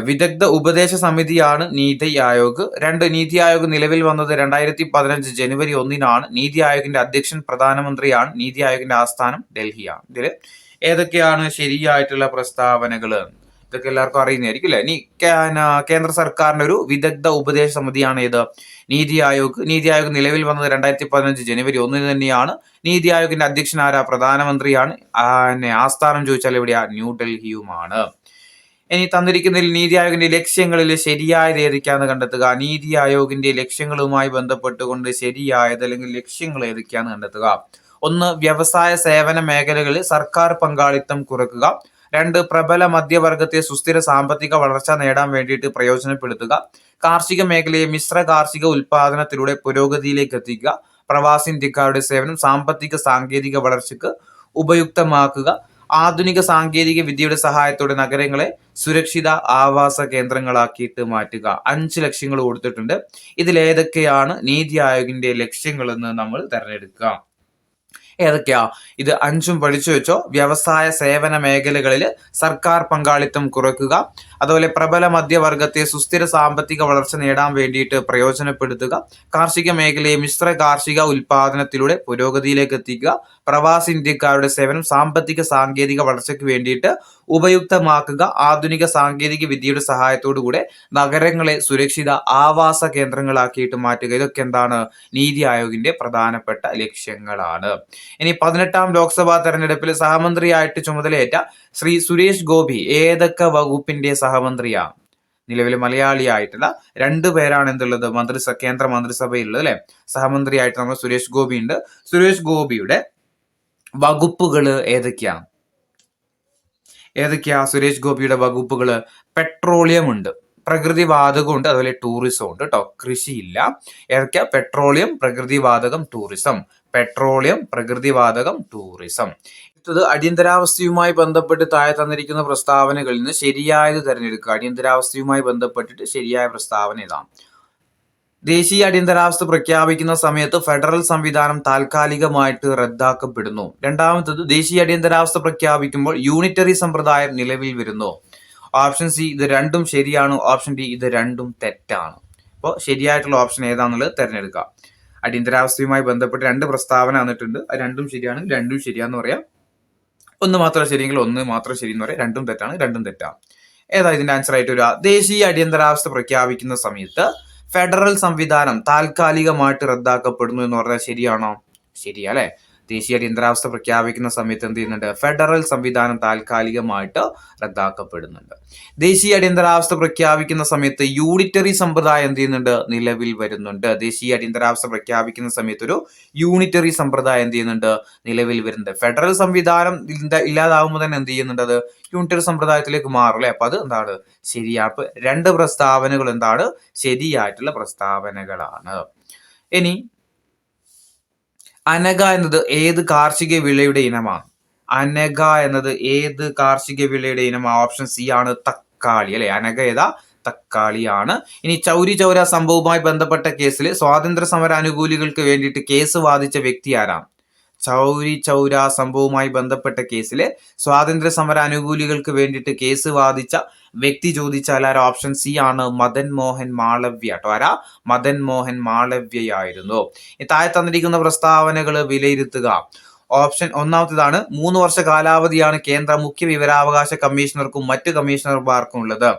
വിദഗ്ധ ഉപദേശ സമിതിയാണ് നീതി ആയോഗ്. 2, നീതി ആയോഗ് നിലവിൽ വന്നത് 2015 ജനുവരി 1 നീതി ആയോഗിന്റെ അധ്യക്ഷൻ പ്രധാനമന്ത്രിയാണ്. നീതി ആയോഗിന്റെ ആസ്ഥാനം ഡൽഹിയാണ്. ഇതിൽ ഏതൊക്കെയാണ് ശരിയായിട്ടുള്ള പ്രസ്താവനകൾ? ഇതൊക്കെ എല്ലാവർക്കും അറിയുന്നതായിരിക്കും അല്ലെ? ഇനി കേന്ദ്ര സർക്കാരിന്റെ ഒരു വിദഗ്ധ ഉപദേശ സമിതിയാണ് ഏത്? നീതി ആയോഗ്. നീതി ആയോഗ് നിലവിൽ വന്നത് 2015 ജനുവരി 1 തന്നെയാണ്. നീതി ആയോഗിന്റെ അധ്യക്ഷൻ ആരാ? പ്രധാനമന്ത്രിയാണ്. ആസ്ഥാനം ചോദിച്ചാൽ എവിടെയാ? ന്യൂഡൽഹിയുമാണ്. ഇനി തന്നിരിക്കുന്നതിൽ നീതി ആയോഗിന്റെ ലക്ഷ്യങ്ങളിൽ ശരിയായത് ഏതൊക്കെയാന്ന് കണ്ടെത്തുക. നീതി ആയോഗിന്റെ ലക്ഷ്യങ്ങളുമായി ബന്ധപ്പെട്ടുകൊണ്ട് ശരിയായത് അല്ലെങ്കിൽ ലക്ഷ്യങ്ങൾ ഏതൊക്കെയാന്ന് കണ്ടെത്തുക. 1, വ്യവസായ സേവന മേഖലകളിൽ സർക്കാർ പങ്കാളിത്തം കുറയ്ക്കുക. 2, പ്രബല മധ്യവർഗത്തെ സുസ്ഥിര സാമ്പത്തിക വളർച്ച നേടാൻ വേണ്ടിയിട്ട് പ്രയോജനപ്പെടുത്തുക. കാർഷിക മേഖലയെ മിശ്ര കാർഷിക ഉൽപാദനത്തിലൂടെ പുരോഗതിയിലേക്ക് എത്തിക്കുക. പ്രവാസി ഇന്ത്യക്കാരുടെ സേവനം സാമ്പത്തിക സാങ്കേതിക വളർച്ചയ്ക്ക് ഉപയുക്തമാക്കുക. ആധുനിക സാങ്കേതിക വിദ്യയുടെ സഹായത്തോടെ നഗരങ്ങളെ സുരക്ഷിത ആവാസ കേന്ദ്രങ്ങളാക്കിയിട്ട് മാറ്റുക. 5 ലക്ഷ്യങ്ങൾ കൊടുത്തിട്ടുണ്ട്. ഇതിലേതൊക്കെയാണ് നീതി ആയോഗിന്റെ ലക്ഷ്യങ്ങളെന്ന് നമ്മൾ തിരഞ്ഞെടുക്കുക. ഏതൊക്കെയാ? ഇത് 5ഉം പഠിച്ചു വെച്ചോ. വ്യവസായ സേവന മേഖലകളിൽ സർക്കാർ പങ്കാളിത്തം കുറയ്ക്കുക. അതുപോലെ പ്രബല മധ്യവർഗത്തെ സുസ്ഥിര സാമ്പത്തിക വളർച്ച നേടാൻ വേണ്ടിയിട്ട് പ്രയോജനപ്പെടുത്തുക. കാർഷിക മേഖലയെ മിശ്ര കാർഷിക ഉൽപാദനത്തിലൂടെ പുരോഗതിയിലേക്ക് എത്തിക്കുക. പ്രവാസി ഇന്ത്യക്കാരുടെ സേവനം സാമ്പത്തിക സാങ്കേതിക വളർച്ചയ്ക്ക് വേണ്ടിയിട്ട് ഉപയുക്തമാക്കുക. ആധുനിക സാങ്കേതിക വിദ്യയുടെ സഹായത്തോടു കൂടെ നഗരങ്ങളെ സുരക്ഷിത ആവാസ കേന്ദ്രങ്ങളാക്കിയിട്ട് മാറ്റുക. ഇതൊക്കെ എന്താണ്? നീതി ആയോഗിന്റെ പ്രധാനപ്പെട്ട ലക്ഷ്യങ്ങളാണ്. ഇനി 18ാം ലോക്സഭാ തെരഞ്ഞെടുപ്പിൽ സഹമന്ത്രിയായിട്ട് ചുമതലയേറ്റ ശ്രീ സുരേഷ് ഗോപി ഏതൊക്കെ വകുപ്പിന്റെ സഹമന്ത്രിയാണ്? നിലവിൽ മലയാളിയായിട്ടുള്ള 2 പേരാണ് എന്തുള്ളത്? കേന്ദ്ര മന്ത്രിസഭയിലുള്ളത് അല്ലെ? സഹമന്ത്രിയായിട്ട് നമ്മൾ സുരേഷ് ഗോപി ഉണ്ട്. സുരേഷ് ഗോപിയുടെ വകുപ്പുകൾ ഏതൊക്കെയാണ്? ഏതൊക്കെയാ സുരേഷ് ഗോപിയുടെ വകുപ്പുകൾ? പെട്രോളിയം ഉണ്ട്, പ്രകൃതിവാതകം ഉണ്ട്, അതുപോലെ ടൂറിസം ഉണ്ട് കേട്ടോ. കൃഷിയില്ല. ഏതൊക്കെയാ? പെട്രോളിയം, പ്രകൃതിവാതകം, ടൂറിസം. പെട്രോളിയം, പ്രകൃതിവാതകം, ടൂറിസം. അടുത്തത് അടിയന്തരാവസ്ഥയുമായി ബന്ധപ്പെട്ട് താഴെ തന്നിരിക്കുന്ന പ്രസ്താവനകളിൽ നിന്ന് ശരിയായത് തിരഞ്ഞെടുക്കുക. അടിയന്തരാവസ്ഥയുമായി ബന്ധപ്പെട്ടിട്ട് ശരിയായ പ്രസ്താവന ഇതാണ്. ദേശീയ അടിയന്തരാവസ്ഥ പ്രഖ്യാപിക്കുന്ന സമയത്ത് ഫെഡറൽ സംവിധാനം താൽക്കാലികമായിട്ട് റദ്ദാക്കപ്പെടുന്നു. രണ്ടാമത്തത്, ദേശീയ അടിയന്തരാവസ്ഥ പ്രഖ്യാപിക്കുമ്പോൾ യൂണിറ്ററി സമ്പ്രദായം നിലവിൽ വരുന്നു. ഓപ്ഷൻ സി ഇത് രണ്ടും ശരിയാണ്, ഓപ്ഷൻ ഡി ഇത് രണ്ടും തെറ്റാണ്. അപ്പോൾ ശരിയായിട്ടുള്ള ഓപ്ഷൻ ഏതാണെന്നുള്ളത് തിരഞ്ഞെടുക്കുക. അടിയന്തരാവസ്ഥയുമായി ബന്ധപ്പെട്ട് രണ്ട് പ്രസ്താവന വന്നിട്ടുണ്ട്, അത് രണ്ടും ശരിയാണ്, രണ്ടും ശരിയാന്ന് പറയാം. ഒന്ന് മാത്രം ശരിയെങ്കിൽ ഒന്ന് മാത്രം ശരി എന്ന് പറയാം. രണ്ടും തെറ്റാണ്, രണ്ടും തെറ്റാണ്. ഏതാ ഇതിന്റെ ആൻസർ ആയിട്ട് വരിക? ദേശീയ അടിയന്തരാവസ്ഥ പ്രഖ്യാപിക്കുന്ന സമയത്ത് ഫെഡറൽ സംവിധാനം താൽക്കാലികമായിട്ട് റദ്ദാക്കപ്പെടുന്നു എന്ന് പറഞ്ഞാൽ ശരിയാണോ? ശരിയാ അല്ലെ? ദേശീയ അടിയന്തരാവസ്ഥ പ്രഖ്യാപിക്കുന്ന സമയത്ത് എന്ത് ചെയ്യുന്നുണ്ട്? ഫെഡറൽ സംവിധാനം താൽക്കാലികമായിട്ട് റദ്ദാക്കപ്പെടുന്നുണ്ട്. ദേശീയ അടിയന്തരാവസ്ഥ പ്രഖ്യാപിക്കുന്ന സമയത്ത് യൂണിറ്ററി സമ്പ്രദായം എന്ത് ചെയ്യുന്നുണ്ട്? നിലവിൽ വരുന്നുണ്ട്. ദേശീയ അടിയന്തരാവസ്ഥ പ്രഖ്യാപിക്കുന്ന സമയത്ത് ഒരു യൂണിറ്ററി സമ്പ്രദായം എന്ത് ചെയ്യുന്നുണ്ട്? നിലവിൽ വരുന്നുണ്ട്. ഫെഡറൽ സംവിധാനം ഇല്ലാതാവുമ്പോൾ തന്നെ എന്ത് ചെയ്യുന്നുണ്ട്? അത് യൂണിറ്ററി സമ്പ്രദായത്തിലേക്ക് മാറും അല്ലെ? അപ്പൊ അത് എന്താണ്? ശരിയാ. അപ്പൊ രണ്ട് പ്രസ്താവനകൾ എന്താണ്? ശരിയായിട്ടുള്ള പ്രസ്താവനകളാണ്. ഇനി അനഘ എന്നത് ഏത് കാർഷിക വിളയുടെ ഇനമാണ്? അനഘ എന്നത് ഏത് കാർഷിക വിളയുടെ ഇനമാണ്? ഓപ്ഷൻ സി ആണ്, തക്കാളി അല്ലെ? അനഘ ഏതാ? തക്കാളിയാണ്. ഇനി ചൗരി ചൗര സംഭവവുമായി ബന്ധപ്പെട്ട കേസിൽ സ്വാതന്ത്ര്യ സമര അനുകൂലികൾക്ക് വേണ്ടിയിട്ട് കേസ് വാദിച്ച വ്യക്തി ആരാണ്? ചൗരി ചൗര സംഭവവുമായി ബന്ധപ്പെട്ട കേസിലെ സ്വാതന്ത്ര്യ സമര അനുകൂലികൾക്ക് വേണ്ടിയിട്ട് കേസ് വാദിച്ച വ്യക്തി ചോദിച്ചാൽ ആരാ? ഓപ്ഷൻ സി ആണ്, മദൻ മോഹൻ മാളവ്യ കേട്ടോ. ആരാ? മദൻ മോഹൻ മാളവ്യയായിരുന്നു. താഴെ തന്നിരിക്കുന്ന പ്രസ്താവനകൾ വിലയിരുത്തുക. ഓപ്ഷൻ ഒന്നാമത്തേതാണ്, 3 വർഷ കാലാവധിയാണ് കേന്ദ്ര മുഖ്യ വിവരാവകാശ കമ്മീഷണർക്കും മറ്റ് കമ്മീഷണർമാർക്കും ഉള്ളത്.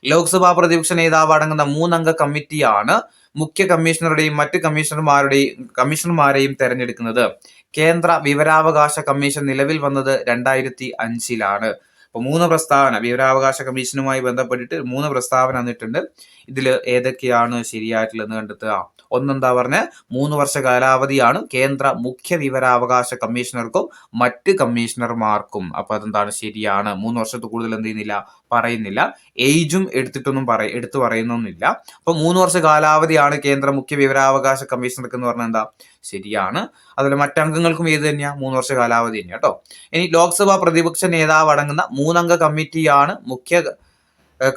ലോക്സഭാ പ്രതിപക്ഷ നേതാവ് അടങ്ങുന്ന 3 അംഗ കമ്മിറ്റിയാണ് മുഖ്യ കമ്മീഷണറുടെയും മറ്റ് കമ്മീഷണർമാരെയും തെരഞ്ഞെടുക്കുന്നത്. കേന്ദ്ര വിവരാവകാശ കമ്മീഷൻ നിലവിൽ വന്നത് 2005-ലാണ്. അപ്പൊ 3 പ്രസ്താവന വിവരാവകാശ കമ്മീഷനുമായി ബന്ധപ്പെട്ടിട്ട് 3 പ്രസ്താവന വന്നിട്ടുണ്ട്. ഇതിൽ ഏതൊക്കെയാണ് ശരിയായിട്ടുള്ളതെന്ന് കണ്ടെത്തുക. ഒന്നെന്താ പറഞ്ഞ 3 വർഷ കാലാവധിയാണ് കേന്ദ്ര മുഖ്യ വിവരാവകാശ കമ്മീഷണർക്കും മറ്റ് കമ്മീഷണർമാർക്കും. അപ്പൊ അതെന്താണ്? ശരിയാണ്. 3 വർഷത്തിൽ കൂടുതൽ എന്ത് ചെയ്യുന്നില്ല? പറയുന്നില്ല. ഏജും എടുത്തു പറയുന്നൊന്നുമില്ല. അപ്പൊ 3 വർഷ കാലാവധിയാണ് കേന്ദ്ര മുഖ്യ വിവരാവകാശ കമ്മീഷണർക്ക് എന്ന് പറഞ്ഞാൽ എന്താ? ശരിയാണ്. അതുപോലെ മറ്റംഗങ്ങൾക്കും ഏത് തന്നെയാ? 3 വർഷ കാലാവധി തന്നെയാ കേട്ടോ. ഇനി ലോക്സഭാ പ്രതിപക്ഷ നേതാവ് അടങ്ങുന്ന 3 അംഗ കമ്മിറ്റിയാണ് മുഖ്യ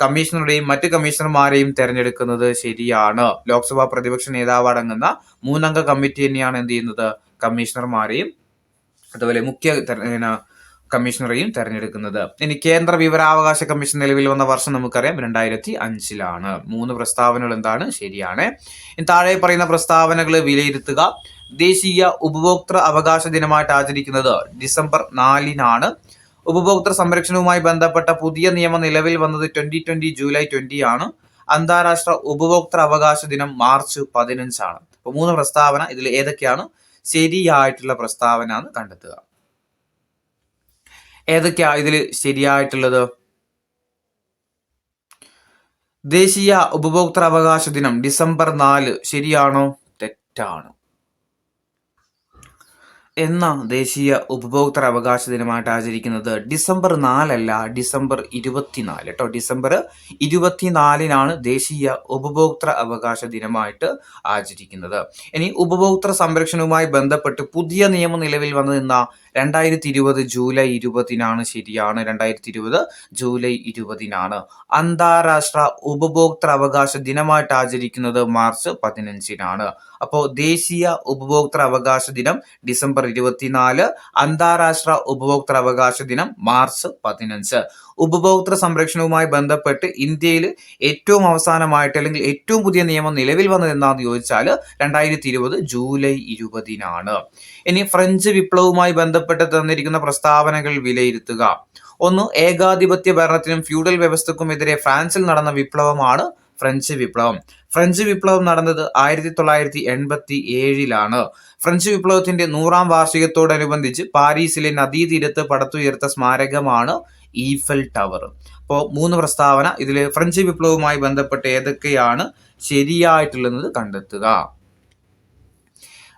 കമ്മീഷണറുടെയും മറ്റ് കമ്മീഷണർമാരെയും തെരഞ്ഞെടുക്കുന്നത്. ശരിയാണ്. ലോക്സഭാ പ്രതിപക്ഷ നേതാവ് അടങ്ങുന്ന 3 അംഗ കമ്മിറ്റി തന്നെയാണ് എന്ത് ചെയ്യുന്നത്? കമ്മീഷണർമാരെയും അതുപോലെ മുഖ്യ കമ്മീഷണറെയും തെരഞ്ഞെടുക്കുന്നത്. ഇനി കേന്ദ്ര വിവരാവകാശ കമ്മീഷൻ നിലവിൽ വന്ന വർഷം നമുക്കറിയാം 2005-ലാണ്. 3 പ്രസ്താവനകൾ എന്താണ്? ശരിയാണ്. ഇനി താഴെ പറയുന്ന പ്രസ്താവനകൾ വിലയിരുത്തുക. ദേശീയ ഉപഭോക്തൃ അവകാശ ദിനമായിട്ട് ആചരിക്കുന്നത് ഡിസംബർ 4-നാണ്. ഉപഭോക്തൃ സംരക്ഷണവുമായി ബന്ധപ്പെട്ട പുതിയ നിയമം നിലവിൽ വന്നത് 2020 ജൂലൈ 20 ആണ്. അന്താരാഷ്ട്ര ഉപഭോക്തൃ അവകാശ ദിനം മാർച്ച് 15-ആണ്. അപ്പൊ 3 പ്രസ്താവന ഇതിൽ ഏതൊക്കെയാണ് ശരിയായിട്ടുള്ള പ്രസ്താവന എന്ന് കണ്ടെത്തുക. ഏതൊക്കെയാ ഇതിൽ ശരിയായിട്ടുള്ളത്? ദേശീയ ഉപഭോക്തൃ അവകാശ ദിനം ഡിസംബർ 4 ശരിയാണോ? തെറ്റാണ്. എന്ന ദേശീയ ഉപഭോക്തൃ അവകാശ ദിനമായിട്ട് ആചരിക്കുന്നത് ഡിസംബർ 4 ഡിസംബർ 24 കേട്ടോ. ഡിസംബർ 24-നാണ് ദേശീയ ഉപഭോക്തൃ അവകാശ ദിനമായിട്ട് ആചരിക്കുന്നത്. ഇനി ഉപഭോക്തൃ സംരക്ഷണവുമായി ബന്ധപ്പെട്ട് പുതിയ നിയമം നിലവിൽ വന്നത് 2020 ജൂലൈ 20-നാണ്. ശരിയാണ്. 2020 ജൂലൈ 20-നാണ്. അന്താരാഷ്ട്ര ഉപഭോക്തൃ അവകാശ ദിനമായിട്ട് ആചരിക്കുന്നത് മാർച്ച് 15-നാണ്. അപ്പോൾ ദേശീയ ഉപഭോക്തൃ അവകാശ ദിനം ഡിസംബർ 24, അന്താരാഷ്ട്ര ഉപഭോക്തൃ അവകാശ ദിനം മാർച്ച് 15. ഉപഭോക്തൃ സംരക്ഷണവുമായി ബന്ധപ്പെട്ട് ഇന്ത്യയിൽ ഏറ്റവും അവസാനമായിട്ട് അല്ലെങ്കിൽ ഏറ്റവും പുതിയ നിയമം നിലവിൽ വന്നത് എന്താണെന്ന് ചോദിച്ചാൽ 2020 ജൂലൈ 20-നാണ്. ഇനി ഫ്രഞ്ച് വിപ്ലവവുമായി ബന്ധപ്പെട്ട് തന്നിരിക്കുന്ന പ്രസ്താവനകൾ വിലയിരുത്തുക. ഒന്ന്, ഏകാധിപത്യ ഭരണത്തിനും ഫ്യൂഡൽ വ്യവസ്ഥക്കും എതിരെ ഫ്രാൻസിൽ നടന്ന വിപ്ലവമാണ് ഫ്രഞ്ച് വിപ്ലവം. ഫ്രഞ്ച് വിപ്ലവം നടന്നത് 1987-ലാണ്. ഫ്രഞ്ച് വിപ്ലവത്തിന്റെ 100-ാം വാർഷികത്തോടനുബന്ധിച്ച് പാരീസിലെ നദീതീരത്ത് പടുത്തുയർത്ത സ്മാരകമാണ് ഈഫൽ ടവർ. അപ്പോൾ 3 പ്രസ്താവന ഇതിൽ ഫ്രഞ്ച് വിപ്ലവവുമായി ബന്ധപ്പെട്ട് ഏതൊക്കെയാണ് ശരിയായിട്ടുള്ളത് കണ്ടെത്തുക.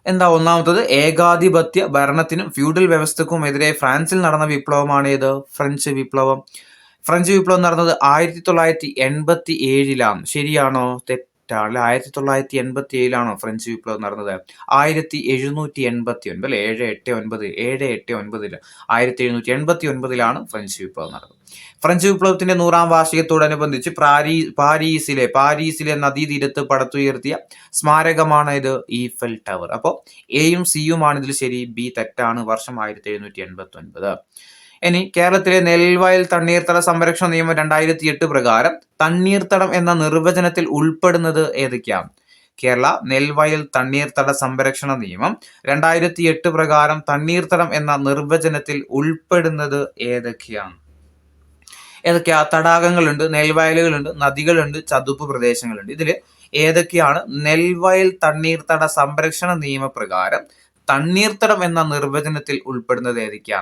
എന്താ ഒന്നാമത്തത്? ഏകാധിപത്യ ഭരണത്തിനും ഫ്യൂഡൽ വ്യവസ്ഥക്കും എതിരെ ഫ്രാൻസിൽ നടന്ന വിപ്ലവമാണ് ഏത്? ഫ്രഞ്ച് വിപ്ലവം. ഫ്രഞ്ച് വിപ്ലവം നടന്നത് 1987 ശരിയാണോ? തെറ്റാണ്. 1987 ഫ്രഞ്ച് വിപ്ലവം നടന്നത്? 1789 അല്ലെ? 789 1789 ഫ്രഞ്ച് വിപ്ലവം നടന്നത്. ഫ്രഞ്ച് വിപ്ലവത്തിന്റെ 100-ാം വാർഷികത്തോടനുബന്ധിച്ച് പാരീസിലെ നദീതീരത്ത് പടുത്തുയർത്തിയ സ്മാരകമാണ് ഇത്? Eiffel tower. അപ്പോൾ എയും സിയുമാണ് ഇതിൽ ശരി, ബി തെറ്റാണ്. വർഷം 1789. ഇനി കേരളത്തിലെ നെൽവയൽ തണ്ണീർത്തട സംരക്ഷണ നിയമം 2008 പ്രകാരം തണ്ണീർത്തടം എന്ന നിർവചനത്തിൽ ഉൾപ്പെടുന്നത് ഏതൊക്കെയാണ്? കേരള നെൽവയൽ തണ്ണീർത്തട സംരക്ഷണ നിയമം 2008 പ്രകാരം തണ്ണീർത്തടം എന്ന നിർവചനത്തിൽ ഉൾപ്പെടുന്നത് ഏതൊക്കെയാണ്? ഏതൊക്കെയാ? തടാകങ്ങളുണ്ട്, നെൽവയലുകളുണ്ട്, നദികളുണ്ട്, ചതുപ്പ് പ്രദേശങ്ങളുണ്ട്. ഇതിൽ ഏതൊക്കെയാണ് നെൽവയൽ തണ്ണീർത്തട സംരക്ഷണ നിയമപ്രകാരം തണ്ണീർത്തടം എന്ന നിർവചനത്തിൽ ഉൾപ്പെടുന്നത്? ഏതൊക്കെയാ?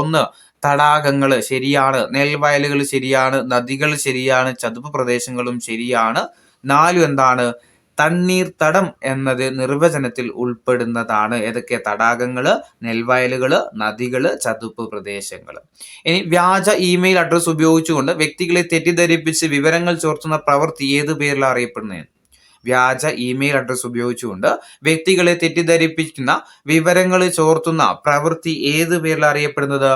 1 തടാകങ്ങൾ ശരിയാണ്, നെൽവയലുകൾ ശരിയാണ്, നദികൾ ശരിയാണ്, ചതുപ്പ് പ്രദേശങ്ങളും ശരിയാണ്. 4 എന്താണ്? തണ്ണീർത്തടം എന്നത് നിർവചനത്തിൽ ഉൾപ്പെടുന്നതാണ്. ഏതൊക്കെ? തടാകങ്ങള്, നെൽവയലുകള്, നദികള്, ചതുപ്പ് പ്രദേശങ്ങൾ. ഇനി വ്യാജ ഇമെയിൽ അഡ്രസ് ഉപയോഗിച്ചുകൊണ്ട് വ്യക്തികളെ തെറ്റിദ്ധരിപ്പിച്ച് വിവരങ്ങൾ ചോർത്തുന്ന പ്രവൃത്തി ഏത് പേരിൽ അറിയപ്പെടുന്നത്? വ്യാജ ഇമെയിൽ അഡ്രസ് ഉപയോഗിച്ചുകൊണ്ട് വ്യക്തികളെ തെറ്റിദ്ധരിപ്പിക്കുന്ന വിവരങ്ങൾ ചോർത്തുന്ന പ്രവൃത്തി ഏത് പേരിൽ അറിയപ്പെടുന്നത്?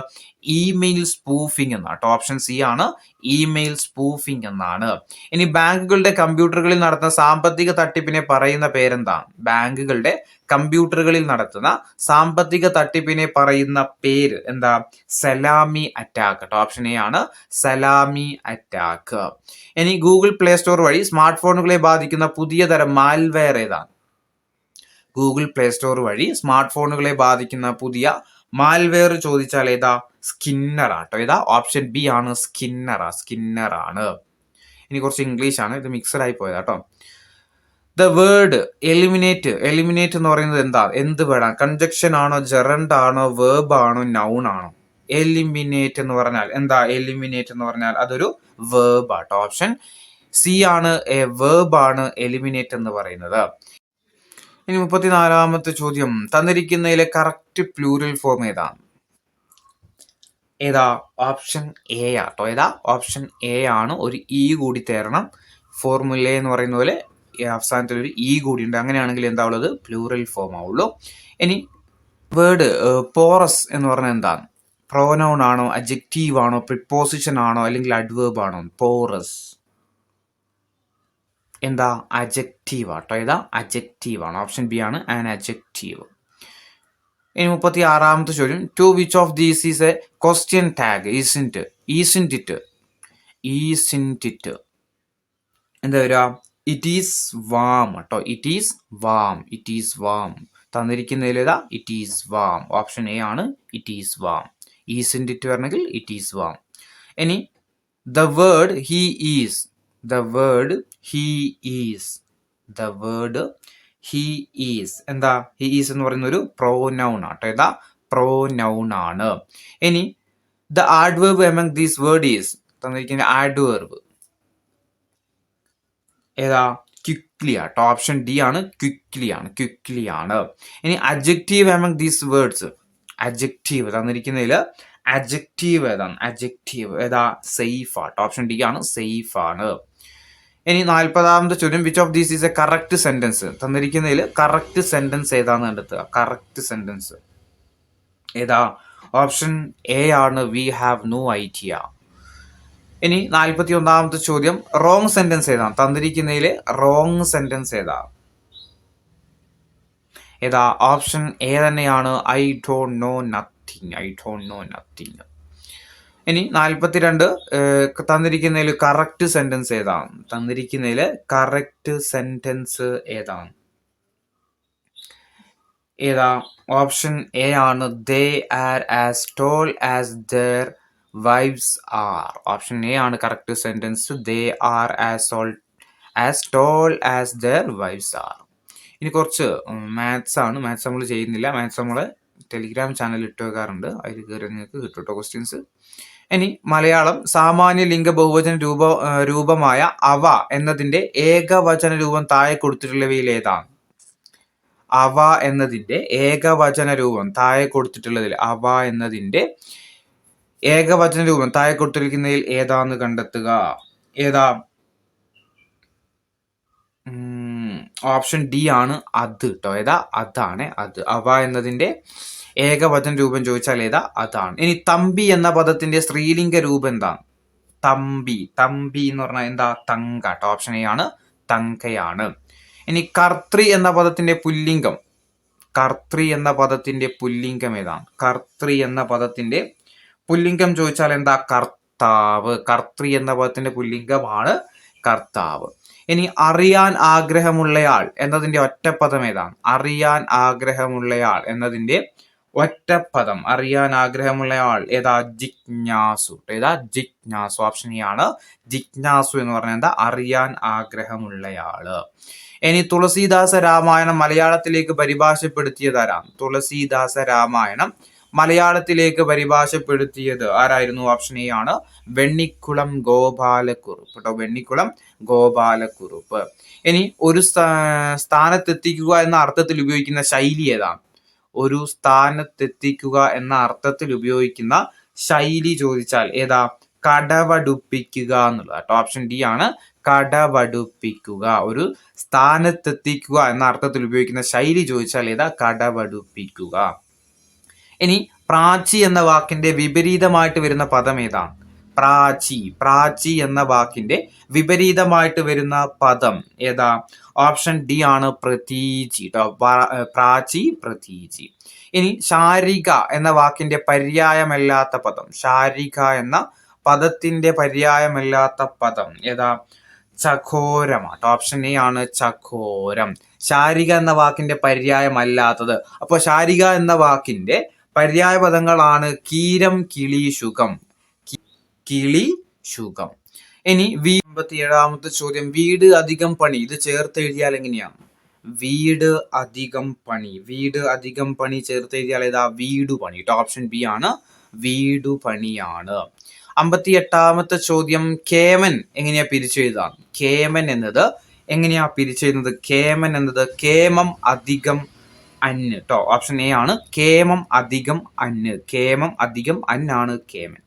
ഇമെയിൽ സ്പൂഫിംഗ് എന്നാണ്. ഓപ്ഷൻ സി ആണ്, ഇമെയിൽ സ്പൂഫിംഗ് എന്നാണ്. ഇനി ബാങ്കുകളുടെ കമ്പ്യൂട്ടറുകളിൽ നടത്തുന്ന സാമ്പത്തിക തട്ടിപ്പിനെ പറയുന്ന പേരെന്താ? ബാങ്കുകളുടെ കമ്പ്യൂട്ടറുകളിൽ നടത്തുന്ന സാമ്പത്തിക തട്ടിപ്പിനെ പറയുന്ന പേര് എന്താ? Salami attack. ഓപ്ഷൻ എ ആണ്, സലാമി അറ്റാക്ക്. ഇനി ഗൂഗിൾ പ്ലേ സ്റ്റോർ വഴി സ്മാർട്ട് ഫോണുകളെ ബാധിക്കുന്ന പുതിയ തരം മാൽവെയർ ഏതാണ്? ഗൂഗിൾ പ്ലേ സ്റ്റോർ വഴി സ്മാർട്ട് ഫോണുകളെ ബാധിക്കുന്ന പുതിയ മാൽവെയർ ചോദിച്ചാൽ ഏതാ? സ്കിന്നർ ആട്ടോ. ഏതാ? ഓപ്ഷൻ ബി ആണ്, സ്കിന്നർ ആണ്. ഇനി കുറച്ച് ഇംഗ്ലീഷ് ആണ്, ഇത് മിക്സഡ് ആയി പോയതാട്ടോ. ദ വേർഡ് എലിമിനേറ്റ് എന്ന് പറയുന്നത് എന്താ? എന്ത് വേർഡാണ്? കൺജക്ഷൻ ആണോ, ജെറണ്ട് ആണോ, വേർബ് ആണോ, നൗൺ ആണോ? എലിമിനേറ്റ് എന്ന് പറഞ്ഞാൽ എന്താ? എലിമിനേറ്റ് എന്ന് പറഞ്ഞാൽ അതൊരു വേർബ് ആട്ടോ. ഓപ്ഷൻ സി ആണ്, എ വേർബ് ആണ് എലിമിനേറ്റ് എന്ന് പറയുന്നത്. ഇനി 34-ാമത്തെ ചോദ്യം, തന്നിരിക്കുന്നതിലെ കറക്റ്റ് പ്ലൂറൽ ഫോം ഏതാണ്? ഓപ്ഷൻ എ ആട്ടോ. ഓപ്ഷൻ എ ആണ്. ഒരു ഇ കൂടി തരണം. ഫോർമുല എന്ന് പറയുന്ന പോലെ അവസാനത്തിൽ ഒരു ഇ കൂടി ഉണ്ട്. അങ്ങനെയാണെങ്കിൽ എന്താ ഉള്ളത്? പ്ലൂറൽ ഫോം ആവുള്ളൂ. ഇനി വേർഡ് പോറസ് എന്ന് പറഞ്ഞാൽ എന്താണ്? പ്രോനൗൺ ആണോ, അഡ്ജക്റ്റീവ് ആണോ, പ്രിപ്പോസിഷൻ ആണോ, അല്ലെങ്കിൽ അഡ്വേർബ് ആണോ? പോറസ് എന്താ? അഡ്ജക്റ്റീവ് ആട്ടോ. അഡ്ജക്റ്റീവ് ആണ്. ഓപ്ഷൻ ബി ആണ്, ആൻ അഡ്ജക്റ്റീവ്. ഇനി 36-ാമത്തെ ചോദ്യം, to which of these is a question tag? Isn't എന്താ വരിക? ഇറ്റ് ഈസ് വാം കേട്ടോ. It is warm. തന്നിരിക്കുന്നതിൽ ഏതാ? It is warm. Option A ആണ്, it is warm. Isn't it വരണമെങ്കിൽ ഇറ്റ് ഈസ് വാം. ഇനി ദ വേർഡ് ഹി ഈസ് എന്താ? He is എന്ന് പറയുന്ന ഒരു പ്രോനൗൺ ആട്ടോ. പ്രോനൗൺ ആണ്. ഇനി the adverb among these word is, തന്നിരിക്കുന്ന ആഡ്വേർബ് ഏതാ? ക്വിക്ലി ആട്ടോ. ഓപ്ഷൻ ഡി ആണ്, ക്വിക്ലി ആണ്. ഇനി adjective among these words, adjective തന്നിരിക്കുന്നതിൽ അഡ്ജക്റ്റീവ് ഏതാണ്? ഏതാ? സേഫ് ആട്ടോ. ഓപ്ഷൻ ഡി ആണ്, സേഫ് ആണ്. ഇനി 40-ാമത്തെ ചോദ്യം, which of these is a correct sentence? തന്നിരിക്കുന്നതിൽ കറക്റ്റ് സെന്റൻസ് ഏതാന്ന് കണ്ടെത്തുക. കറക്റ്റ് സെന്റൻസ് ഏതാ? ഓപ്ഷൻ എ ആണ്, വി ഹാവ് നോ ഐഡിയ. ഇനി 41-ാമത്തെ ചോദ്യം, റോങ് സെന്റൻസ് ഏതാണ്? തന്നിരിക്കുന്നതിൽ റോങ് സെന്റൻസ് ഏതാ? ഓപ്ഷൻ എ തന്നെയാണ്, ഐ ഡോണ്ട് നോ നത്തിങ്. ഇനി 42, തന്നിരിക്കുന്നതിൽ കറക്റ്റ് സെന്റൻസ് ഏതാണ്? ഓപ്ഷൻ എ ആണ്, they are as tall as their wives are. Option A ആണ് correct sentence, they are as tall as their wives are. ഇനി കുറച്ച് maths ആണ്. Maths നമ്മൾ ചെയ്യുന്നില്ല. മാത്സ് നമ്മൾ ടെലിഗ്രാം ചാനൽ ഇട്ട് വെക്കാറുണ്ട്. അതിൽ കയറി നിങ്ങൾക്ക് കിട്ടും കേട്ടോ ക്വസ്റ്റ്യൻസ്. ഇനി മലയാളം സാമാന്യ ലിംഗ ബഹുവചന രൂപമായ അവ എന്നതിന്റെ ഏകവചന രൂപം താഴെ കൊടുത്തിട്ടുള്ളവയിൽ ഏതാണ്? അവ എന്നതിന്റെ ഏകവചന രൂപം താഴെ കൊടുത്തിട്ടുള്ളതിൽ അവ എന്നതിന്റെ ഏകവചന രൂപം താഴെ കൊടുത്തിരിക്കുന്നതിൽ ഏതാന്ന് കണ്ടെത്തുക. ഏതാ? ഓപ്ഷൻ ഡി ആണ് അത് കേട്ടോ. ഏതാ? അതാണ് അത്. അവ എന്നതിന്റെ ഏകവചന രൂപം ചോദിച്ചാൽ ഏതാ? അതാണ്. ഇനി തമ്പി എന്ന പദത്തിന്റെ സ്ത്രീലിംഗ രൂപം എന്താണ്? തമ്പി. തമ്പി എന്ന് പറഞ്ഞാൽ എന്താ? തങ്ക കേട്ടോ. ഓപ്ഷൻ എ ആണ് തങ്കയാണ്. ഇനി കർത്തൃ എന്ന പദത്തിന്റെ പുല്ലിംഗം. കർത്തൃ എന്ന പദത്തിന്റെ പുല്ലിംഗം ഏതാണ്? കർത്തൃ എന്ന പദത്തിന്റെ പുല്ലിംഗം ചോദിച്ചാൽ എന്താ? കർത്താവ്. കർത്തൃ എന്ന പദത്തിന്റെ പുല്ലിംഗമാണ് കർത്താവ്. ഇനി അറിയാൻ ആഗ്രഹമുള്ളയാൾ എന്നതിന്റെ ഒറ്റപ്പദം ഏതാണ്? അറിയാൻ ആഗ്രഹമുള്ളയാൾ എന്നതിന്റെ ഒറ്റപ്പദം. അറിയാൻ ആഗ്രഹമുള്ളയാൾ ഏതാ? ജിജ്ഞാസു. ഏതാ? ജിജ്ഞാസു. ഓപ്ഷൻ എ ആണ് ജിജ്ഞാസു എന്ന് പറഞ്ഞാൽ എന്താ? അറിയാൻ ആഗ്രഹമുള്ളയാള്. ഇനി തുളസീദാസ രാമായണം മലയാളത്തിലേക്ക് പരിഭാഷപ്പെടുത്തിയതാരാ? തുളസീദാസ രാമായണം മലയാളത്തിലേക്ക് പരിഭാഷപ്പെടുത്തിയത് ആരായിരുന്നു? ഓപ്ഷൻ എ ആണ് വെണ്ണിക്കുളം ഗോപാലക്കുറുപ്പ് കേട്ടോ. വെണ്ണിക്കുളം ഗോപാലക്കുറുപ്പ്. ഇനി ഒരു സ്ഥാനത്തെത്തിക്കുക എന്ന അർത്ഥത്തിൽ ഉപയോഗിക്കുന്ന ശൈലി ഏതാണ്? ഒരു സ്ഥാനത്തെത്തിക്കുക എന്ന അർത്ഥത്തിൽ ഉപയോഗിക്കുന്ന ശൈലി ചോദിച്ചാൽ ഏതാ? കടവടുപ്പിക്കുക എന്നുള്ളത് കേട്ടോ. ഓപ്ഷൻ ഡി ആണ് കടവടുപ്പിക്കുക. ഒരു സ്ഥാനത്തെത്തിക്കുക എന്ന അർത്ഥത്തിൽ ഉപയോഗിക്കുന്ന ശൈലി ചോദിച്ചാൽ ഏതാ? കടവടുപ്പിക്കുക. ഇനി പ്രാചി എന്ന വാക്കിന്റെ വിപരീതമായിട്ട് വരുന്ന പദം ഏതാണ്? പ്രാചി. പ്രാചി എന്ന വാക്കിന്റെ വിപരീതമായിട്ട് വരുന്ന പദം ഏതാ? ഓപ്ഷൻ ഡി ആണ് പ്രതീചി കേട്ടോ. പ്രാചി, പ്രതീചി. ഇനി ശാരിക എന്ന വാക്കിന്റെ പര്യായമല്ലാത്ത പദം. ശാരിക എന്ന പദത്തിന്റെ പര്യായമല്ലാത്ത പദം ഏതാ? ചകോരമാണ്. ഓപ്ഷൻ എ ആണ് ചകോരം. ശാരിക എന്ന വാക്കിന്റെ പര്യായമല്ലാത്തത്. അപ്പൊ ശാരിക എന്ന വാക്കിന്റെ പര്യായ പദങ്ങളാണ് കീരം, കിളി, ശുകം. കിളി, ശുകം. ഇനി 57ാമത്തെ ചോദ്യം, വീട് അധികം പണി. ഇത് ചേർത്ത് എഴുതിയാൽ എങ്ങനെയാണ്? വീട് അധികം പണി. വീട് അധികം പണി ചേർത്ത് എഴുതിയാൽ ഏതാ? വീടുപണി. ഓപ്ഷൻ ബി ആണ് വീടുപണിയാണ്. 58ാമത്തെ ചോദ്യം, കേമൻ എങ്ങനെയാ പിരിച്ചെഴുതാം? കേമൻ എന്നത് എങ്ങനെയാ പിരിച്ചെഴുതുന്നത്? കേമൻ എന്നത് കേമം അധികം അന്ന് കേട്ടോ. ഓപ്ഷൻ എ ആണ് കേമം അധികം അന്ന്. കേമം അധികം അന്നാണ് കേമൻ.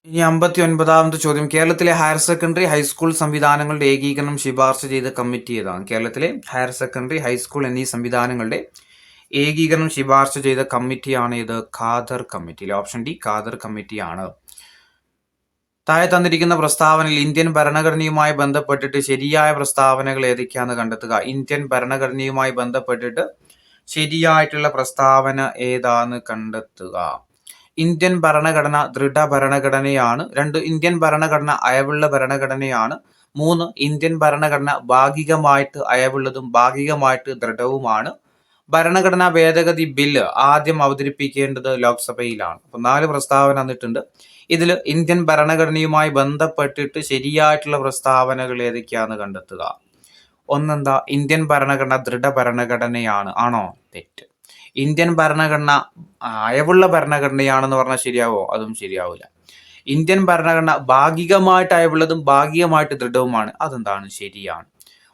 ഇനി 59ാമത്തെ ചോദ്യം, കേരളത്തിലെ ഹയർ സെക്കൻഡറി ഹൈസ്കൂൾ സംവിധാനങ്ങളുടെ ഏകീകരണം ശുപാർശ ചെയ്ത കമ്മിറ്റി ഏതാണ്? കേരളത്തിലെ ഹയർ സെക്കൻഡറി ഹൈസ്കൂൾ എന്നീ സംവിധാനങ്ങളുടെ ഏകീകരണം ശുപാർശ ചെയ്ത കമ്മിറ്റിയാണ് ഇത്? Khader committee. Option D Khader കമ്മിറ്റിയാണ്. താഴെ തന്നിരിക്കുന്ന പ്രസ്താവനയിൽ ഇന്ത്യൻ ഭരണഘടനയുമായി ബന്ധപ്പെട്ടിട്ട് ശരിയായ പ്രസ്താവനകൾ ഏതൊക്കെയാണെന്ന് കണ്ടെത്തുക. ഇന്ത്യൻ ഭരണഘടനയുമായി ബന്ധപ്പെട്ടിട്ട് ശരിയായിട്ടുള്ള പ്രസ്താവന ഏതാന്ന് കണ്ടെത്തുക. ഇന്ത്യൻ ഭരണഘടന ദൃഢ ഭരണഘടനയാണ്. 2 ഇന്ത്യൻ ഭരണഘടന അയവുള്ള ഭരണഘടനയാണ്. 3 ഇന്ത്യൻ ഭരണഘടന ഭാഗികമായിട്ട് അയവുള്ളതും ഭാഗികമായിട്ട് ദൃഢവുമാണ്. ഭരണഘടനാ ഭേദഗതി ബില്ല് ആദ്യം അവതരിപ്പിക്കേണ്ടത് ലോക്സഭയിലാണ്. അപ്പൊ 4 പ്രസ്താവന വന്നിട്ടുണ്ട്. ഇതിൽ ഇന്ത്യൻ ഭരണഘടനയുമായി ബന്ധപ്പെട്ടിട്ട് ശരിയായിട്ടുള്ള പ്രസ്താവനകൾ ഏതൊക്കെയാന്ന് കണ്ടെത്തുക. ഒന്നെന്താ? ഇന്ത്യൻ ഭരണഘടന ദൃഢ ഭരണഘടനയാണ്. ആണോ? തെറ്റ്. ഇന്ത്യൻ ഭരണഘടന അയവുള്ള ഭരണഘടനയാണെന്ന് പറഞ്ഞാൽ ശരിയാവോ? അതും ശരിയാവില്ല. ഇന്ത്യൻ ഭരണഘടന ഭാഗികമായിട്ട് അയവുള്ളതും ഭാഗികമായിട്ട് ദൃഢവുമാണ്. അതെന്താണ്? ശരിയാണ്.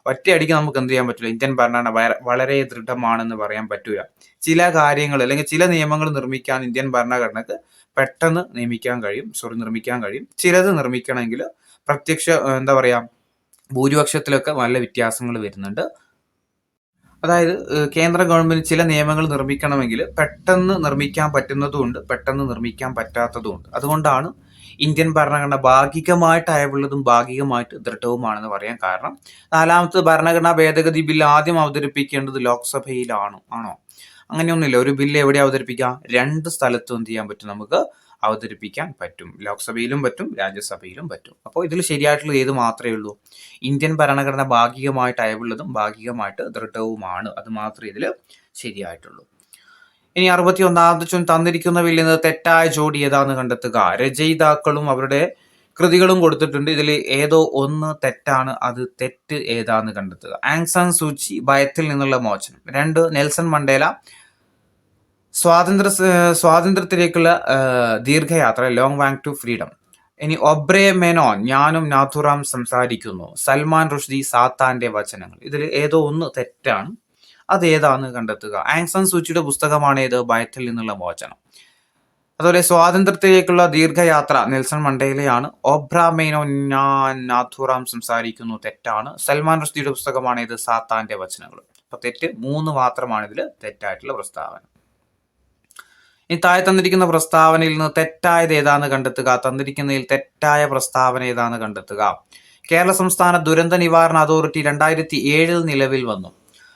ഒറ്റയടിക്ക് നമുക്ക് എന്ത് ചെയ്യാൻ പറ്റില്ല? ഇന്ത്യൻ ഭരണഘടന വളരെ ദൃഢമാണെന്ന് പറയാൻ പറ്റൂല. ചില കാര്യങ്ങൾ അല്ലെങ്കിൽ ചില നിയമങ്ങൾ നിർമ്മിക്കാൻ ഇന്ത്യൻ ഭരണഘടനക്ക് പെട്ടെന്ന് നിർമ്മിക്കാൻ കഴിയും. ചിലത് നിർമ്മിക്കണമെങ്കിൽ പ്രത്യക്ഷ എന്താ പറയാ ഭൂരിപക്ഷത്തിലൊക്കെ നല്ല വ്യത്യാസങ്ങൾ വരുന്നുണ്ട്. അതായത് കേന്ദ്ര ഗവൺമെന്റ് ചില നിയമങ്ങൾ നിർമ്മിക്കണമെങ്കിൽ പെട്ടെന്ന് നിർമ്മിക്കാൻ പറ്റുന്നതുമുണ്ട്, പെട്ടെന്ന് നിർമ്മിക്കാൻ പറ്റാത്തതുമുണ്ട്. അതുകൊണ്ടാണ് ഇന്ത്യൻ ഭരണഘടന ഭാഗികമായിട്ട് അയവുള്ളതും ഭാഗികമായിട്ട് ദൃഢവുമാണെന്ന് പറയാൻ കാരണം. 4ാമത്തെ ഭരണഘടനാ ഭേദഗതി ബില്ല് ആദ്യം അവതരിപ്പിക്കേണ്ടത് ലോക്സഭയിലാണോ? ആണോ? അങ്ങനെയൊന്നുമില്ല. ഒരു ബില്ല് എവിടെ അവതരിപ്പിക്കാം? 2 സ്ഥലത്തും എന്ത് ചെയ്യാൻ പറ്റും? നമുക്ക് അവതരിപ്പിക്കാൻ പറ്റും. ലോക്സഭയിലും പറ്റും, രാജ്യസഭയിലും പറ്റും. അപ്പോൾ ഇതിൽ ശരിയായിട്ടുള്ളത് ഏത് മാത്രമേ ഉള്ളൂ? ഇന്ത്യൻ ഭരണഘടന ഭാഗികമായിട്ട് അയവുള്ളതും ഭാഗികമായിട്ട് ദൃഢവുമാണ്. അത് മാത്രമേ ഇതിൽ ശരിയായിട്ടുള്ളൂ. ഇനി 61ാമത്തെ ചോദ്യം, തന്നിരിക്കുന്നവയിൽ നിന്ന് തെറ്റായ ജോഡി ഏതാന്ന് കണ്ടെത്തുക. രചയിതാക്കളും അവരുടെ കൃതികളും കൊടുത്തിട്ടുണ്ട്. ഇതിൽ ഏതോ ഒന്ന് തെറ്റാണ്. അത് തെറ്റ് ഏതാന്ന് കണ്ടെത്തുക. ആങ് സാൻ സൂചി ഭയത്തിൽ നിന്നുള്ള മോചനം. 2 നെൽസൺ മണ്ടേല സ്വാതന്ത്ര്യത്തിലേക്കുള്ള ദീർഘയാത്ര, ലോങ് വാക്ക് ടു ഫ്രീഡം. ഇനി ഒബ്രെ മെനോൻ ഞാനും നാഥുറാം സംസാരിക്കുന്നു. സൽമാൻ റുഷ്ദി സാത്താന്റെ വചനങ്ങൾ. ഇതിൽ ഏതോ ഒന്ന് തെറ്റാണ്. അത് ഏതാന്ന് കണ്ടെത്തുക. ആങ് സാൻ സൂചിയുടെ പുസ്തകമാണ് ഏത്? ഭയത്തിൽ നിന്നുള്ള മോചനം. അതുപോലെ സ്വാതന്ത്ര്യത്തിലേക്കുള്ള ദീർഘയാത്ര നെൽസൺ മണ്ടേലയാണ്. ഓബ്ര മെയ്നോ നാഥുറാം സംസാരിക്കുന്നു, തെറ്റാണ്. സൽമാൻ റുഷ്ദിയുടെ പുസ്തകമാണ് ഇത്? സാത്താന്റെ വചനങ്ങൾ. അപ്പൊ തെറ്റ് 3 മാത്രമാണ് ഇതിൽ തെറ്റായിട്ടുള്ള പ്രസ്താവന. ഇനി താഴെ തന്നിരിക്കുന്ന പ്രസ്താവനയിൽ നിന്ന് തെറ്റായത് ഏതാന്ന് കണ്ടെത്തുക. തന്നിരിക്കുന്നതിൽ തെറ്റായ പ്രസ്താവന ഏതാന്ന് കണ്ടെത്തുക. കേരള സംസ്ഥാന ദുരന്ത നിവാരണ അതോറിറ്റി 2007 നിലവിൽ വന്നു.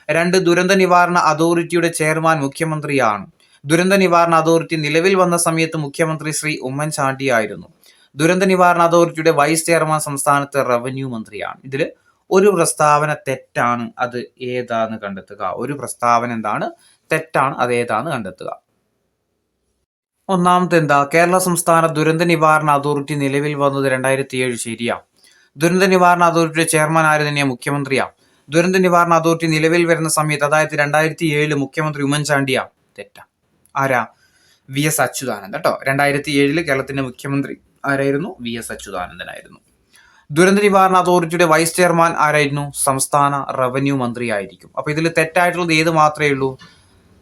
2 ദുരന്ത നിവാരണ അതോറിറ്റിയുടെ ചെയർമാൻ മുഖ്യമന്ത്രിയാണ്. ദുരന്ത നിവാരണ അതോറിറ്റി നിലവിൽ വന്ന സമയത്ത് മുഖ്യമന്ത്രി ശ്രീ ഉമ്മൻചാണ്ടി ആയിരുന്നു. ദുരന്ത നിവാരണ അതോറിറ്റിയുടെ വൈസ് ചെയർമാൻ സംസ്ഥാനത്തെ റവന്യൂ മന്ത്രിയാണ്. ഇതിൽ ഒരു പ്രസ്താവന തെറ്റാണ്, അത് ഏതാന്ന് കണ്ടെത്തുക. ഒരു പ്രസ്താവന എന്താണ്? തെറ്റാണ്, അത് ഏതാന്ന് കണ്ടെത്തുക. ഒന്നാമത്തെ എന്താ? കേരള സംസ്ഥാന ദുരന്ത നിവാരണ അതോറിറ്റി നിലവിൽ വന്നത് 2007. ശരിയാ. ദുരന്ത നിവാരണ അതോറിറ്റിയുടെ ചെയർമാൻ ആര് തന്നെയാ? മുഖ്യമന്ത്രിയാ. ദുരന്ത നിവാരണ അതോറിറ്റി നിലവിൽ വരുന്ന സമയത്ത്, അതായത് 2007 മുഖ്യമന്ത്രി ഉമ്മൻചാണ്ടിയാ. തെറ്റാ. ആരാ? VS അച്യുതാനന്ദൻ കേട്ടോ. 2007 കേരളത്തിന്റെ മുഖ്യമന്ത്രി ആരായിരുന്നു? VS അച്യുതാനന്ദനായിരുന്നു. ദുരന്ത നിവാരണ അതോറിറ്റിയുടെ വൈസ് ചെയർമാൻ ആരായിരുന്നു? സംസ്ഥാന റവന്യൂ മന്ത്രി ആയിരിക്കും. അപ്പൊ ഇതിൽ തെറ്റായിട്ടുള്ളത് ഏത് മാത്രമേ ഉള്ളൂ?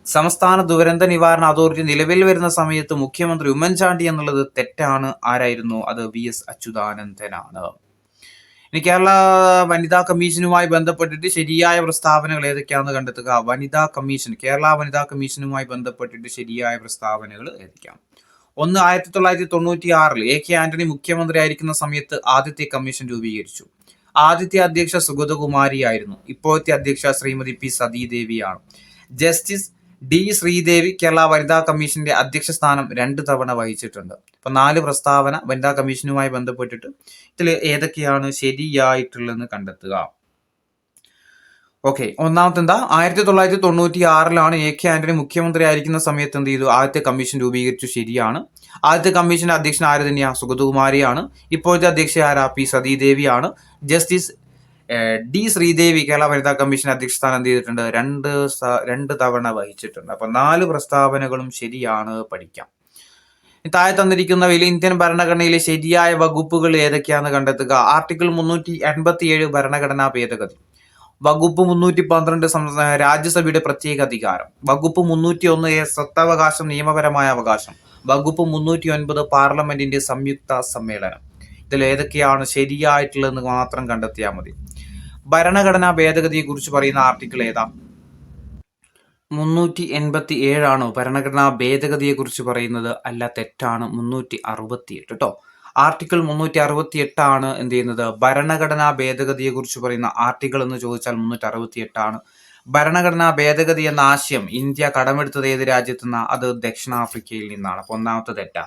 സംസ്ഥാന ദുരന്ത നിവാരണ അതോറിറ്റി നിലവിൽ വരുന്ന സമയത്ത് മുഖ്യമന്ത്രി ഉമ്മൻചാണ്ടി എന്നുള്ളത് തെറ്റാണ്. ആരായിരുന്നു? അത് VS അച്യുതാനന്ദനാണ്. ഇനി കേരള വനിതാ കമ്മീഷനുമായി ബന്ധപ്പെട്ടിട്ട് ശരിയായ പ്രസ്താവനകൾ ഏതൊക്കെയാണെന്ന് കണ്ടെത്തുക. വനിതാ കമ്മീഷൻ, കേരള വനിതാ കമ്മീഷനുമായി ബന്ധപ്പെട്ടിട്ട് ശരിയായ പ്രസ്താവനകൾ ഏതൊക്കെയാണ്? 1. 1996 AK ആന്റണി മുഖ്യമന്ത്രി ആയിരിക്കുന്ന സമയത്ത് ആദ്യത്തെ കമ്മീഷൻ രൂപീകരിച്ചു. ആദ്യത്തെ അധ്യക്ഷ സുഗതകുമാരിയായിരുന്നു. ഇപ്പോഴത്തെ അധ്യക്ഷ ശ്രീമതി P സതീദേവിയാണ്. ജസ്റ്റിസ് D ശ്രീദേവി കേരള വനിതാ കമ്മീഷന്റെ അധ്യക്ഷ സ്ഥാനം 2 തവണ വഹിച്ചിട്ടുണ്ട്. അപ്പൊ 4 പ്രസ്താവന വനിതാ കമ്മീഷനുമായി ബന്ധപ്പെട്ടിട്ട് ഇതിൽ ഏതൊക്കെയാണ് ശരിയായിട്ടുള്ളതെന്ന് കണ്ടെത്തുക. ഓക്കെ, ഒന്നാമത്തെ എന്താ? 1996 AK ആന്റണി മുഖ്യമന്ത്രി ആയിരിക്കുന്ന സമയത്ത് എന്ത് ചെയ്തു? ആദ്യത്തെ കമ്മീഷൻ രൂപീകരിച്ചു. ശരിയാണ്. ആദ്യത്തെ കമ്മീഷന്റെ അധ്യക്ഷൻ ആര് തന്നെയാ? സുഗതകുമാരിയാണ്. ഇപ്പോഴത്തെ അധ്യക്ഷ ആരാ? P സതീദേവിയാണ്. ജസ്റ്റിസ് D ശ്രീദേവി കേരള വനിതാ കമ്മീഷൻ അധ്യക്ഷ സ്ഥാനം എന്ത് ചെയ്തിട്ടുണ്ട്? 2 തവണ വഹിച്ചിട്ടുണ്ട്. അപ്പൊ 4 പ്രസ്താവനകളും ശരിയാണ്. പഠിക്കാം. താഴെ തന്നിരിക്കുന്നവയിൽ ഇന്ത്യൻ ഭരണഘടനയിലെ ശരിയായ വകുപ്പുകൾ ഏതൊക്കെയാണെന്ന് കണ്ടെത്തുക. ആർട്ടിക്കിൾ 387 ഭരണഘടനാ ഭേദഗതി. വകുപ്പ് 312 രാജ്യസഭയുടെ പ്രത്യേക അധികാരം. വകുപ്പ് 301 സ്വത്തവകാശം, നിയമപരമായ അവകാശം. വകുപ്പ് 309 പാർലമെന്റിന്റെ സംയുക്ത സമ്മേളനം. ഇതിൽ ഏതൊക്കെയാണ് ശരിയായിട്ടുള്ളതെന്ന് മാത്രം കണ്ടെത്തിയാൽ മതി. ഭരണഘടനാ ഭേദഗതിയെ കുറിച്ച് പറയുന്ന ആർട്ടിക്കിൾ ഏതാ? 387 ആണോ ഭരണഘടനാ ഭേദഗതിയെ കുറിച്ച് പറയുന്നത്? അല്ല, തെറ്റാണ്. 368 കേട്ടോ. ആർട്ടിക്കിൾ 368 ആണ് എന്ത് ചെയ്യുന്നത്? ഭരണഘടനാ ഭേദഗതിയെ കുറിച്ച് പറയുന്ന ആർട്ടിക്കിൾ എന്ന് ചോദിച്ചാൽ 368 ആണ്. ഭരണഘടനാ ഭേദഗതി എന്ന ആശയം ഇന്ത്യ കടമെടുത്തത് ഏത് രാജ്യത്തു നിന്നാണ്? അത് ദക്ഷിണാഫ്രിക്കയിൽ നിന്നാണ്. അപ്പൊ ഒന്നാമത്തെ തെറ്റാ.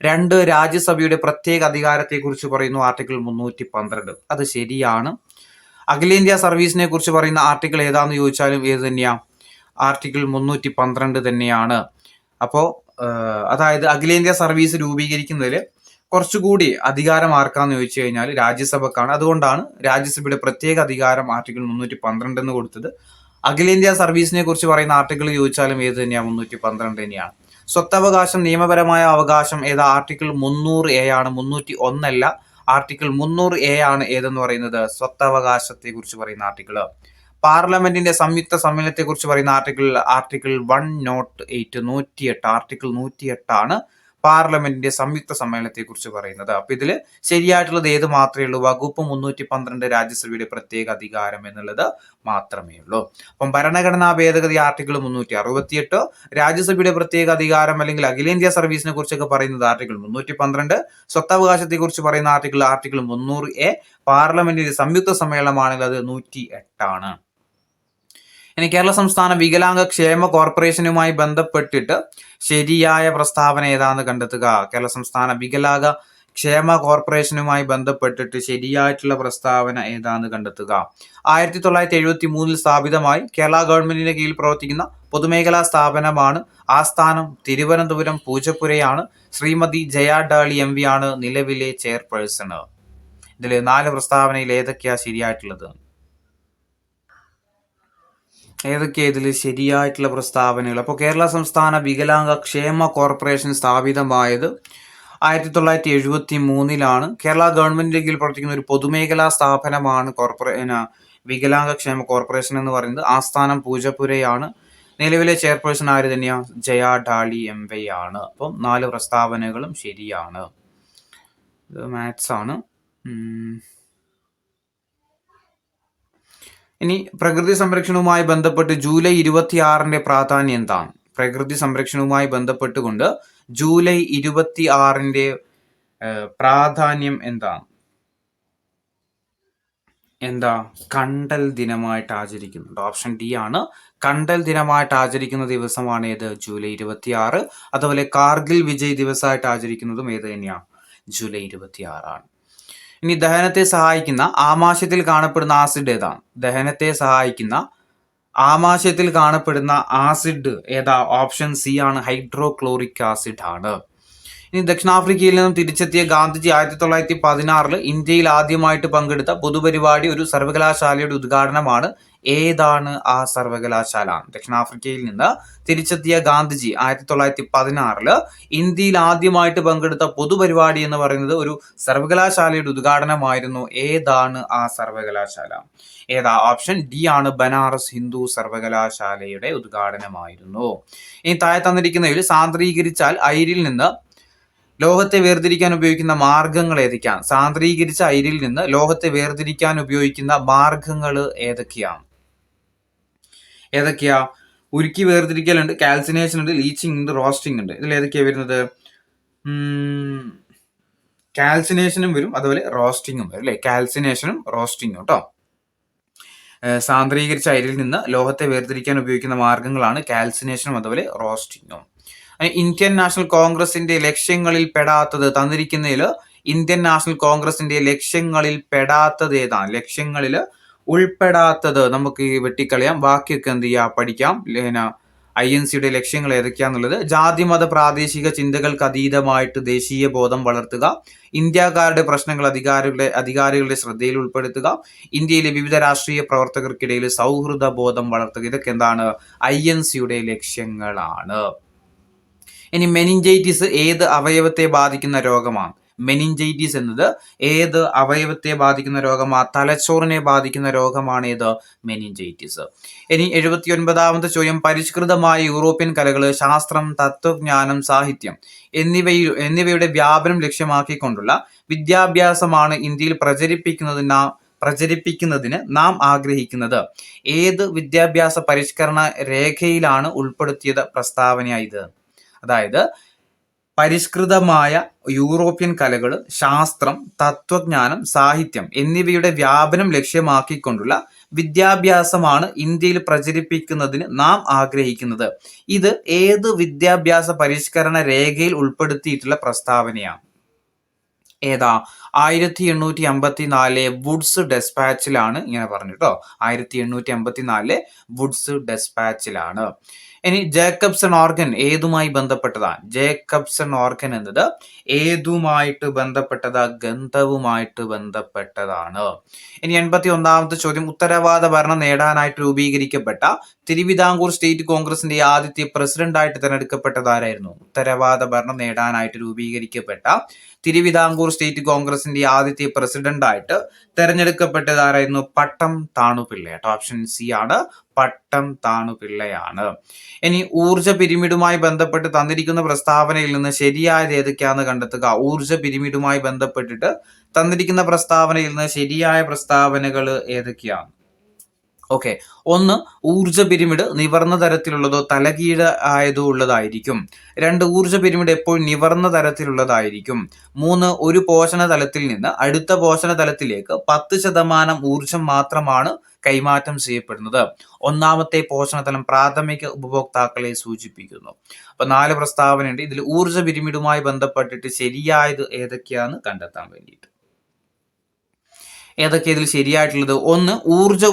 2. രാജ്യസഭയുടെ പ്രത്യേക അധികാരത്തെ കുറിച്ച് പറയുന്നു ആർട്ടിക്കിൾ 312. അത് ശരിയാണ്. അഖിലേന്ത്യാ സർവീസിനെ കുറിച്ച് പറയുന്ന ആർട്ടിക്കിൾ ഏതാന്ന് ചോദിച്ചാലും ഏത് തന്നെയാ? ആർട്ടിക്കിൾ 312 തന്നെയാണ്. അപ്പോൾ അതായത് അഖിലേന്ത്യാ സർവീസ് രൂപീകരിക്കുന്നതിൽ കുറച്ചുകൂടി അധികാരം ആർക്കാന്ന് ചോദിച്ചു കഴിഞ്ഞാൽ രാജ്യസഭക്കാണ്. അതുകൊണ്ടാണ് രാജ്യസഭയുടെ പ്രത്യേക അധികാരം ആർട്ടിക്കിൾ 312 എന്ന് കൊടുത്തത്. അഖിലേന്ത്യാ സർവീസിനെ കുറിച്ച് പറയുന്ന ആർട്ടിക്കിൾ ചോദിച്ചാലും ഏത് തന്നെയാണ്? 312 തന്നെയാണ്. സ്വത്തവകാശം, നിയമപരമായ അവകാശം ഏതാ? ആർട്ടിക്കിൾ 300A ആണ്. 301 അല്ല. ആർട്ടിക്കിൾ 300A ആണ് ഏതെന്ന് പറയുന്നത്? സ്വത്തവകാശത്തെ കുറിച്ച് പറയുന്ന ആർട്ടിക്കിൾ. പാർലമെന്റിന്റെ സംയുക്ത സമ്മേളനത്തെ കുറിച്ച് പറയുന്ന ആർട്ടിക്കിൾ 108 ആർട്ടിക്കിൾ 108 ആണ് പാർലമെന്റിന്റെ സംയുക്ത സമ്മേളനത്തെ കുറിച്ച് പറയുന്നത്. അപ്പൊ ഇതില് ശരിയായിട്ടുള്ളത് ഏത് മാത്രമേ ഉള്ളൂ? വകുപ്പ് 312 രാജ്യസഭയുടെ പ്രത്യേക അധികാരം എന്നുള്ളത് മാത്രമേ ഉള്ളൂ. അപ്പം ഭരണഘടനാ ഭേദഗതി ആർട്ടിക്കിൾ 368, രാജ്യസഭയുടെ പ്രത്യേക അധികാരം അല്ലെങ്കിൽ അഖിലേന്ത്യാ സർവീസിനെ കുറിച്ചൊക്കെ പറയുന്നത് ആർട്ടിക്കിൾ 312, സ്വത്തവകാശത്തെ കുറിച്ച് പറയുന്ന ആർട്ടിക്കിൾ 300A, പാർലമെന്റിന്റെ സംയുക്ത സമ്മേളനമാണെങ്കിൽ അത് 108 ആണ്. ഇനി കേരള സംസ്ഥാന വികലാംഗ ക്ഷേമ കോർപ്പറേഷനുമായി ബന്ധപ്പെട്ടിട്ട് ശരിയായ പ്രസ്താവന ഏതാണെന്ന് കണ്ടെത്തുക. കേരള സംസ്ഥാന വികലാംഗ ക്ഷേമ കോർപ്പറേഷനുമായി ബന്ധപ്പെട്ടിട്ട് ശരിയായിട്ടുള്ള പ്രസ്താവന ഏതാണെന്ന് കണ്ടെത്തുക. 1973 സ്ഥാപിതമായി കേരള ഗവൺമെന്റിന്റെ കീഴിൽ പ്രവർത്തിക്കുന്ന പൊതുമേഖലാ സ്ഥാപനമാണ്. ആസ്ഥാനം തിരുവനന്തപുരം പൂജപ്പുരയാണ്. ശ്രീമതി ജയ ഡാളി MV ആണ് നിലവിലെ ചെയർപേഴ്സൺ. ഇതിൽ 4 പ്രസ്താവനയിൽ ഏതൊക്കെയാ ശരിയായിട്ടുള്ളത്? ഏതൊക്കെയാ ഇതിൽ ശരിയായിട്ടുള്ള പ്രസ്താവനകൾ? അപ്പോൾ കേരള സംസ്ഥാന വികലാംഗ ക്ഷേമ കോർപ്പറേഷൻ സ്ഥാപിതമായത് 1973 കേരള ഗവൺമെന്റിന്റെ കീഴിൽ പ്രവർത്തിക്കുന്ന ഒരു പൊതുമേഖലാ സ്ഥാപനമാണ് വികലാംഗ ക്ഷേമ കോർപ്പറേഷൻ എന്ന് പറയുന്നത് ആസ്ഥാനം പൂജപ്പുരയാണ്. നിലവിലെ ചെയർപേഴ്സൺ ആര് തന്നെയാ? ജയ ഡാളി MY ആണ്. അപ്പം 4 പ്രസ്താവനകളും ശരിയാണ്. ഇത് മാത്സ് ആണ്. ഇനി പ്രകൃതി സംരക്ഷണവുമായി ബന്ധപ്പെട്ട് ജൂലൈ 26 പ്രാധാന്യം എന്താണ്? പ്രകൃതി സംരക്ഷണവുമായി ബന്ധപ്പെട്ടുകൊണ്ട് ജൂലൈ 26 പ്രാധാന്യം എന്താണ്? എന്താ? കണ്ടൽ ദിനമായിട്ട് ആചരിക്കുന്നുണ്ട്. ഓപ്ഷൻ ഡി ആണ്. കണ്ടൽ ദിനമായിട്ട് ആചരിക്കുന്ന ദിവസമാണ് ഏത്? ജൂലൈ 26. അതുപോലെ കാർഗിൽ വിജയ് ദിവസമായിട്ട് ആചരിക്കുന്നതും ഏത് തന്നെയാണ്? ജൂലൈ 26 ആണ്. ഇനി ദഹനത്തെ സഹായിക്കുന്ന ആമാശയത്തിൽ കാണപ്പെടുന്ന ആസിഡ് ഏതാണ്? ദഹനത്തെ സഹായിക്കുന്ന ആമാശയത്തിൽ കാണപ്പെടുന്ന ആസിഡ് ഏതാ? ഓപ്ഷൻ സി ആണ്. ഹൈഡ്രോക്ലോറിക് ആസിഡ് ആണ്. ഇനി ദക്ഷിണാഫ്രിക്കയിൽ നിന്നും തിരിച്ചെത്തിയ ഗാന്ധിജി 1916 ഇന്ത്യയിൽ ആദ്യമായിട്ട് പങ്കെടുത്ത പൊതുപരിപാടി ഒരു സർവകലാശാലയുടെ ഉദ്ഘാടനമാണ്. ഏതാണ് ആ സർവകലാശാല? ദക്ഷിണാഫ്രിക്കയിൽ നിന്ന് തിരിച്ചെത്തിയ ഗാന്ധിജി 1916 ഇന്ത്യയിൽ ആദ്യമായിട്ട് പങ്കെടുത്ത പൊതുപരിപാടി എന്ന് പറയുന്നത് ഒരു സർവകലാശാലയുടെ ഉദ്ഘാടനമായിരുന്നു. ഏതാണ് ആ സർവകലാശാല? ഏതാ? ഓപ്ഷൻ ഡി ആണ്. ബനാറസ് ഹിന്ദു സർവകലാശാലയുടെ ഉദ്ഘാടനമായിരുന്നു. ഇനി താഴെ തന്നിരിക്കുന്നതിൽ സാന്ദ്രീകരിച്ചാൽ അയിരിൽ നിന്ന് ലോഹത്തെ വേർതിരിക്കാൻ ഉപയോഗിക്കുന്ന മാർഗങ്ങൾ ഏതൊക്കെയാണ്? സാന്ദ്രീകരിച്ച അയിരിൽ നിന്ന് ലോഹത്തെ വേർതിരിക്കാൻ ഉപയോഗിക്കുന്ന മാർഗങ്ങൾ ഏതൊക്കെയാ? ഉരുക്കി വേർതിരിക്കലുണ്ട്, കാൽസിനേഷൻ ഉണ്ട്, ലീച്ചിങ് ഉണ്ട്, റോസ്റ്റിംഗ് ഉണ്ട്. ഇതിൽ ഏതൊക്കെയാ വരുന്നത്? കാൽസിനേഷനും വരും, അതുപോലെ റോസ്റ്റിങ്ങും വരും അല്ലെ? കാൽസിനേഷനും റോസ്റ്റിങ്ങും കേട്ടോ. സാന്ദ്രീകരിച്ച അയിരിൽ നിന്ന് ലോഹത്തെ വേർതിരിക്കാൻ ഉപയോഗിക്കുന്ന മാർഗങ്ങളാണ് കാൽസിനേഷനും അതുപോലെ റോസ്റ്റിങ്ങും. ഇന്ത്യൻ നാഷണൽ കോൺഗ്രസിന്റെ ലക്ഷ്യങ്ങളിൽ പെടാത്തത് തന്നിരിക്കുന്നതിൽ ഇന്ത്യൻ നാഷണൽ കോൺഗ്രസിന്റെ ലക്ഷ്യങ്ങളിൽ പെടാത്തത് ഏതാണ്? ലക്ഷ്യങ്ങളിൽ ഉൾപ്പെടാത്തത് നമുക്ക് വെട്ടിക്കളയാം, ബാക്കിയൊക്കെ എന്ത് ചെയ്യാം? പഠിക്കാം. INCയുടെ ലക്ഷ്യങ്ങൾ ഏതൊക്കെയാന്നുള്ളത്: ജാതിമത പ്രാദേശിക ചിന്തകൾക്ക് അതീതമായിട്ട് ദേശീയ ബോധം വളർത്തുക, ഇന്ത്യക്കാരുടെ പ്രശ്നങ്ങൾ അധികാരികളുടെ ശ്രദ്ധയിൽ ഉൾപ്പെടുത്തുക, ഇന്ത്യയിലെ വിവിധ രാഷ്ട്രീയ പ്രവർത്തകർക്കിടയിൽ സൗഹൃദ ബോധം വളർത്തുക. ഇതൊക്കെ എന്താണ്? INCയുടെ ലക്ഷ്യങ്ങളാണ്. ഇനി മെനിഞ്ചൈറ്റിസ് ഏത് അവയവത്തെ ബാധിക്കുന്ന രോഗമാണ്? മെനിഞ്ചൈറ്റിസ് എന്നത് ഏത് അവയവത്തെ ബാധിക്കുന്ന രോഗമാണ്? തലച്ചോറിനെ ബാധിക്കുന്ന രോഗമാണ് ഏത്? മെനിഞ്ചൈറ്റിസ്. ഇനി 79ാമത്തെ ചോദ്യം: പരിഷ്കൃതമായ യൂറോപ്യൻ കലകൾ, ശാസ്ത്രം, തത്വജ്ഞാനം, സാഹിത്യം എന്നിവയുടെ വ്യാപനം ലക്ഷ്യമാക്കിക്കൊണ്ടുള്ള വിദ്യാഭ്യാസമാണ് ഇന്ത്യയിൽ പ്രചരിപ്പിക്കുന്നതിന് നാം ആഗ്രഹിക്കുന്നത്. ഏത് വിദ്യാഭ്യാസ പരിഷ്കരണ രേഖയിലാണ് ഉൾപ്പെടുത്തിയത് പ്രസ്താവനയായത്? അതായത് പരിഷ്കൃതമായ യൂറോപ്യൻ കലകൾ, ശാസ്ത്രം, തത്വജ്ഞാനം, സാഹിത്യം എന്നിവയുടെ വ്യാപനം ലക്ഷ്യമാക്കിക്കൊണ്ടുള്ള വിദ്യാഭ്യാസമാണ് ഇന്ത്യയിൽ പ്രചരിപ്പിക്കുന്നതിന് നാം ആഗ്രഹിക്കുന്നത്. ഇത് ഏത് വിദ്യാഭ്യാസ പരിഷ്കരണ രേഖയിൽ ഉൾപ്പെടുത്തിയിട്ടുള്ള പ്രസ്താവനയാണ്? ഏതാ? 1854 വുഡ്സ് ഡെസ്പാച്ചിലാണ് ഇങ്ങനെ പറഞ്ഞു കേട്ടോ. 1854 വുഡ്സ് ഡെസ്പാച്ചിലാണ്. ഇനി ജേക്കബ്സൺ ഓർഗൻ ഏതുമായി ബന്ധപ്പെട്ടതാണ്? ജേക്കബ്സൺ ഓർഗൻ എന്നത് ഏതുമായിട്ട് ബന്ധപ്പെട്ടതാ? ഗന്ധവുമായിട്ട് ബന്ധപ്പെട്ടതാണ്. ഇനി 81ാമത്തെ ചോദ്യം: ഉത്തരവാദ ഭരണം നേടാനായിട്ട് രൂപീകരിക്കപ്പെട്ട തിരുവിതാംകൂർ സ്റ്റേറ്റ് കോൺഗ്രസിന്റെ ആദ്യത്തെ പ്രസിഡന്റായിട്ട് തിരഞ്ഞെടുക്കപ്പെട്ടതാരായിരുന്നു? ഉത്തരവാദ ഭരണം നേടാനായിട്ട് രൂപീകരിക്കപ്പെട്ട തിരുവിതാംകൂർ സ്റ്റേറ്റ് കോൺഗ്രസിന്റെ ആദ്യത്തെ പ്രസിഡന്റായിട്ട് തെരഞ്ഞെടുക്കപ്പെട്ടതാരായിരുന്നു? പട്ടം താണുപിള്ള. ഓപ്ഷൻ സി ആണ്. പട്ടം താണുപിള്ളയാണ്. ഇനി ഊർജ പിരമിഡുമായി ബന്ധപ്പെട്ട് തന്നിരിക്കുന്ന പ്രസ്താവനയിൽ നിന്ന് ശരിയായത് ഏതൊക്കെയാണെന്ന് കണ്ടെത്തുക. ഊർജ പിരമിഡുമായി ബന്ധപ്പെട്ടിട്ട് തന്നിരിക്കുന്ന പ്രസ്താവനയിൽ നിന്ന് ശരിയായ പ്രസ്താവനകൾ ഏതൊക്കെയാണ്? ഓക്കെ, 1 ഊർജ പിരമിഡ് നിവർന്ന തരത്തിലുള്ളതോ തലകീഴ ആയതോ ഉള്ളതായിരിക്കും. 2 ഊർജ പിരമിഡ് എപ്പോഴും നിവർന്ന തരത്തിലുള്ളതായിരിക്കും. 3 ഒരു പോഷണ തലത്തിൽ നിന്ന് അടുത്ത പോഷണ തലത്തിലേക്ക് 10% ഊർജം മാത്രമാണ് കൈമാറ്റം ചെയ്യപ്പെടുന്നത്. 1ാമത്തെ പോഷണതലം പ്രാഥമിക ഉപഭോക്താക്കളെ സൂചിപ്പിക്കുന്നു. അപ്പൊ 4 പ്രസ്താവനയുണ്ട്. ഇതിൽ ഊർജ പിരമിഡുമായി ബന്ധപ്പെട്ടിട്ട് ശരിയായത് ഏതൊക്കെയാന്ന് കണ്ടെത്താൻ വേണ്ടിയിട്ട്. ഏതൊക്കെ ഇതിൽ ശരിയായിട്ടുള്ളത്? 1 ഊർജ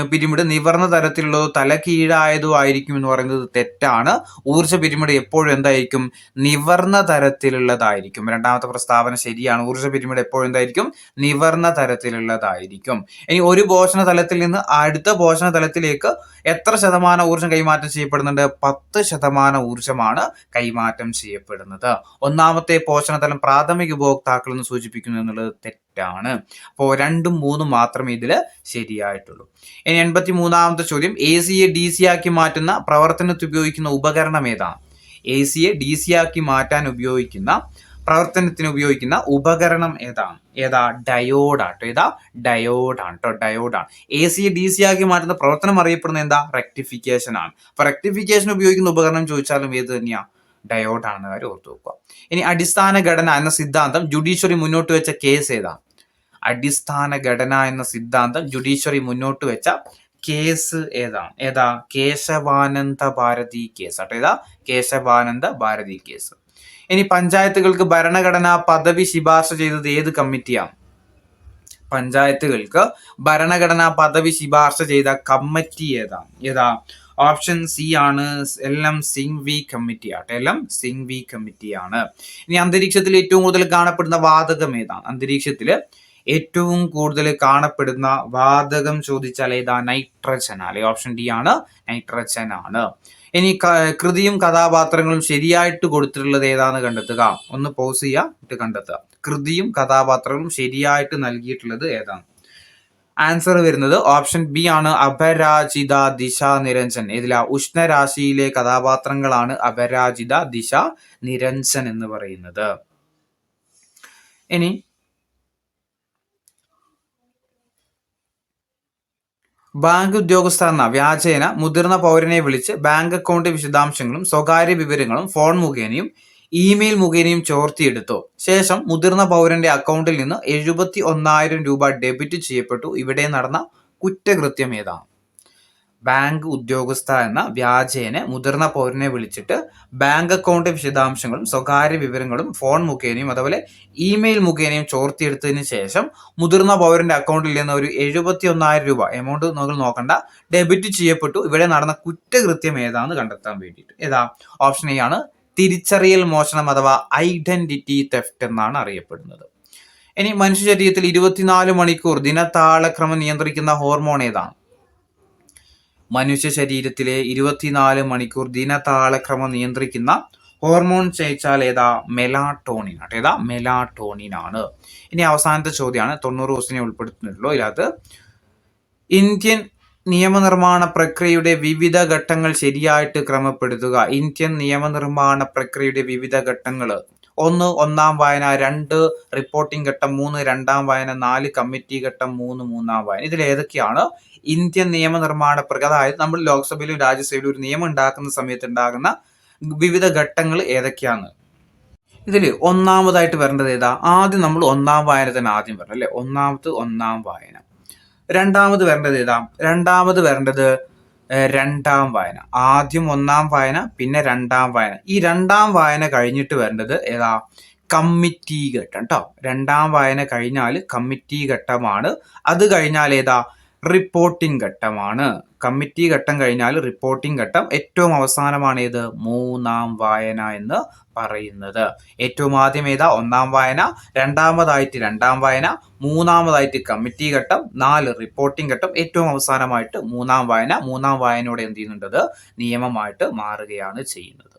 പിരമിഡ് നിവർന്ന തരത്തിലുള്ളതോ തലകീഴായതോ ആയിരിക്കും എന്ന് പറയുന്നത് തെറ്റാണ്. ഊർജ പിരമിഡ് എപ്പോഴും എന്തായിരിക്കും? നിവർന്ന തരത്തിലുള്ളതായിരിക്കും. 2ാമത്തെ പ്രസ്താവന ശരിയാണ്. ഊർജ പിരമിഡ് എപ്പോഴും എന്തായിരിക്കും? നിവർന്ന തരത്തിലുള്ളതായിരിക്കും. ഇനി ഒരു പോഷണ തലത്തിൽ നിന്ന് അടുത്ത പോഷണ തലത്തിലേക്ക് എത്ര ശതമാനം ഊർജം കൈമാറ്റം ചെയ്യപ്പെടുന്നുണ്ട്? 10% ഊർജമാണ് കൈമാറ്റം ചെയ്യപ്പെടുന്നത്. 1ാമത്തെ പോഷണ തലം പ്രാഥമിക ഉപഭോക്താക്കൾ എന്ന് സൂചിപ്പിക്കുന്നു എന്നുള്ളത് തെറ്റാണ്. തെറ്റാണ്. അപ്പോൾ 2ഉം 3ഉം മാത്രമേ ഇതിൽ ശരിയായിട്ടുള്ളൂ. ഇനി 83ാമത്തെ ചോദ്യം, AC യെ DC ആക്കി മാറ്റുന്ന പ്രവർത്തനത്തിൽ ഉപയോഗിക്കുന്ന ഉപകരണം ഏതാണ്? AC യെ DC ആക്കി മാറ്റാൻ പ്രവർത്തനത്തിന് ഉപയോഗിക്കുന്ന ഉപകരണം ഏതാണ്? ഡയോഡാട്ടോ. ഡയോഡാണ്. AC യെ DC ആക്കി മാറ്റുന്ന പ്രവർത്തനം അറിയപ്പെടുന്ന എന്താ? റെക്ടിഫിക്കേഷൻ ആണ്. അപ്പൊ റെക്ടിഫിക്കേഷൻ ഉപയോഗിക്കുന്ന ഉപകരണം ചോദിച്ചാലും ഏത് തന്നെയാ? ഡയോഡ് ആണെന്ന കാര്യം ഓർത്തു വെക്കുക. ഇനി അടിസ്ഥാന ഘടന എന്ന സിദ്ധാന്തം ജുഡീഷ്യറി മുന്നോട്ട് വെച്ച കേസ് ഏതാ? അടിസ്ഥാന ഘടന എന്ന സിദ്ധാന്തം ജുഡീഷ്യറി മുന്നോട്ട് വെച്ച കേസ് ഏതാ? കേശവാനന്ദ ഭാരതി കേസ് ആട്ടോ. കേശവാനന്ദ ഭാരതി കേസ്. ഇനി പഞ്ചായത്തുകൾക്ക് ഭരണഘടനാ പദവി ശുപാർശ ചെയ്തത് ഏത് കമ്മിറ്റിയാണ്? പഞ്ചായത്തുകൾക്ക് ഭരണഘടനാ പദവി ശുപാർശ ചെയ്ത കമ്മിറ്റി ഏതാ? ഓപ്ഷൻ സി ആണ്, LM സിംഗ്വി കമ്മിറ്റി ആട്ടെ. LM സിംഗ്വി കമ്മിറ്റിയാണ്. ഇനി അന്തരീക്ഷത്തിൽ ഏറ്റവും കൂടുതൽ കാണപ്പെടുന്ന വാതകം ഏതാണ്? അന്തരീക്ഷത്തിൽ ഏറ്റവും കൂടുതൽ കാണപ്പെടുന്ന വാതകം ചോദിച്ചാൽ ഏതാ? നൈട്രജൻ അല്ലെ. ഓപ്ഷൻ ഡി ആണ്, നൈട്രജൻ ആണ്. ഇനി കൃതിയും കഥാപാത്രങ്ങളും ശരിയായിട്ട് കൊടുത്തിട്ടുള്ളത് ഏതാന്ന് കണ്ടെത്തുക. ഒന്ന് പോസ് ചെയ്യുക, കണ്ടെത്തുക. കൃതിയും കഥാപാത്രങ്ങളും ശരിയായിട്ട് നൽകിയിട്ടുള്ളത് ഏതാണ്? ആൻസർ വരുന്നത് ഓപ്ഷൻ ബി ആണ്, അപരാജിത, ദിശ, നിരഞ്ജൻ. ഇതില ഉഷ്ണരാശിയിലെ കഥാപാത്രങ്ങളാണ് അപരാജിത, ദിശ, നിരഞ്ജൻ എന്ന് പറയുന്നത്. ഇനി ബാങ്ക് ഉദ്യോഗസ്ഥ എന്ന വ്യാജേന മുതിർന്ന പൗരനെ വിളിച്ച് ബാങ്ക് അക്കൗണ്ട് വിശദാംശങ്ങളും സ്വകാര്യ വിവരങ്ങളും ഫോൺ മുഖേനയും ഇമെയിൽ മുഖേനയും ചോർത്തിയെടുത്തു. ശേഷം മുതിർന്ന പൗരന്റെ അക്കൗണ്ടിൽ നിന്ന് 71,000 രൂപ ഡെബിറ്റ് ചെയ്യപ്പെട്ടു. ഇവിടെ നടന്ന കുറ്റകൃത്യം ഏതാണ്? ബാങ്ക് ഉദ്യോഗസ്ഥ എന്ന വ്യാജേന മുതിർന്ന പൗരനെ വിളിച്ചിട്ട് ബാങ്ക് അക്കൗണ്ട് വിശദാംശങ്ങളും സ്വകാര്യ വിവരങ്ങളും ഫോൺ മുഖേനയും അതുപോലെ ഇമെയിൽ മുഖേനയും ചോർത്തിയെടുത്തതിന് ശേഷം മുതിർന്ന പൗരന്റെ അക്കൗണ്ടിൽ നിന്ന് ഒരു 71,000 രൂപ എമൗണ്ട് നിങ്ങൾ നോക്കണ്ട, ഡെബിറ്റ് ചെയ്യപ്പെട്ടു. ഇവിടെ നടന്ന കുറ്റകൃത്യം ഏതാണെന്ന് കണ്ടെത്താൻ വേണ്ടിയിട്ട് ഓപ്ഷൻ എ ആണ്, തിരിച്ചറിയൽ മോഷണം അഥവാ ഐഡന്റിറ്റി തെഫ്റ്റ് എന്നാണ് അറിയപ്പെടുന്നത്. ഇനി മനുഷ്യ ശരീരത്തിൽ 24 മണിക്കൂർ ദിനതാളക്രമം നിയന്ത്രിക്കുന്ന ഹോർമോൺ ഏതാണ്? മനുഷ്യ ശരീരത്തിലെ 24 മണിക്കൂർ ദിനതാളക്രമം നിയന്ത്രിക്കുന്ന ഹോർമോൺ ചോദിച്ചാൽ മെലാട്ടോണിൻ ആട്ടോ. മെലാട്ടോണിൻ ആണ്. ഇനി അവസാനത്തെ ചോദ്യമാണ്, 90 ക്വസ്റ്റിനെ ഉൾപ്പെടുത്തുന്നുള്ളൂ. ഇതിനകത്ത് ഇന്ത്യൻ നിയമനിർമ്മാണ പ്രക്രിയയുടെ വിവിധ ഘട്ടങ്ങൾ ശരിയായിട്ട് ക്രമപ്പെടുത്തുക. ഇന്ത്യൻ നിയമനിർമ്മാണ പ്രക്രിയയുടെ വിവിധ ഘട്ടങ്ങൾ: 1 ഒന്നാം വായന, 2 റിപ്പോർട്ടിംഗ് ഘട്ടം, 3 രണ്ടാം വായന, 4 കമ്മിറ്റി ഘട്ടം, 3 മൂന്നാം വായന. ഇതിൽ ഏതൊക്കെയാണ് ഇന്ത്യൻ നിയമനിർമ്മാണ പ്രക്രിയ, അതായത് നമ്മൾ ലോക്സഭയിലും രാജ്യസഭയിലും ഒരു നിയമം ഉണ്ടാക്കുന്ന സമയത്ത് ഉണ്ടാകുന്ന വിവിധ ഘട്ടങ്ങൾ ഏതൊക്കെയാണ്? ഇതിൽ ഒന്നാമതായിട്ട് വരേണ്ടത് ആദ്യം നമ്മൾ ഒന്നാം വായന തന്നെ ആദ്യം വരണം അല്ലെ. ഒന്നാം വായന. രണ്ടാമത് വരേണ്ടത് രണ്ടാം വായന. ആദ്യം ഒന്നാം വായന, പിന്നെ രണ്ടാം വായന. ഈ രണ്ടാം വായന കഴിഞ്ഞിട്ട് വരേണ്ടത് കമ്മിറ്റി ഘട്ടം കേട്ടോ. രണ്ടാം വായന കഴിഞ്ഞാൽ കമ്മിറ്റി ഘട്ടമാണ്. അത് കഴിഞ്ഞാൽ റിപ്പോർട്ടിംഗ് ഘട്ടമാണ്. കമ്മിറ്റി ഘട്ടം കഴിഞ്ഞാൽ റിപ്പോർട്ടിംഗ് ഘട്ടം. ഏറ്റവും അവസാനമാണ് മൂന്നാം വായന എന്ന് പറയുന്നത്. ഏറ്റവും ആദ്യം ഒന്നാം വായന, രണ്ടാമതായിട്ട് രണ്ടാം വായന, മൂന്നാമതായിട്ട് കമ്മിറ്റി ഘട്ടം, 4 റിപ്പോർട്ടിംഗ് ഘട്ടം, ഏറ്റവും അവസാനമായിട്ട് മൂന്നാം വായന. മൂന്നാം വായനയോടെ എന്ത് ചെയ്യുന്നുണ്ട്? നിയമമായിട്ട് മാറുകയാണ് ചെയ്യുന്നത്.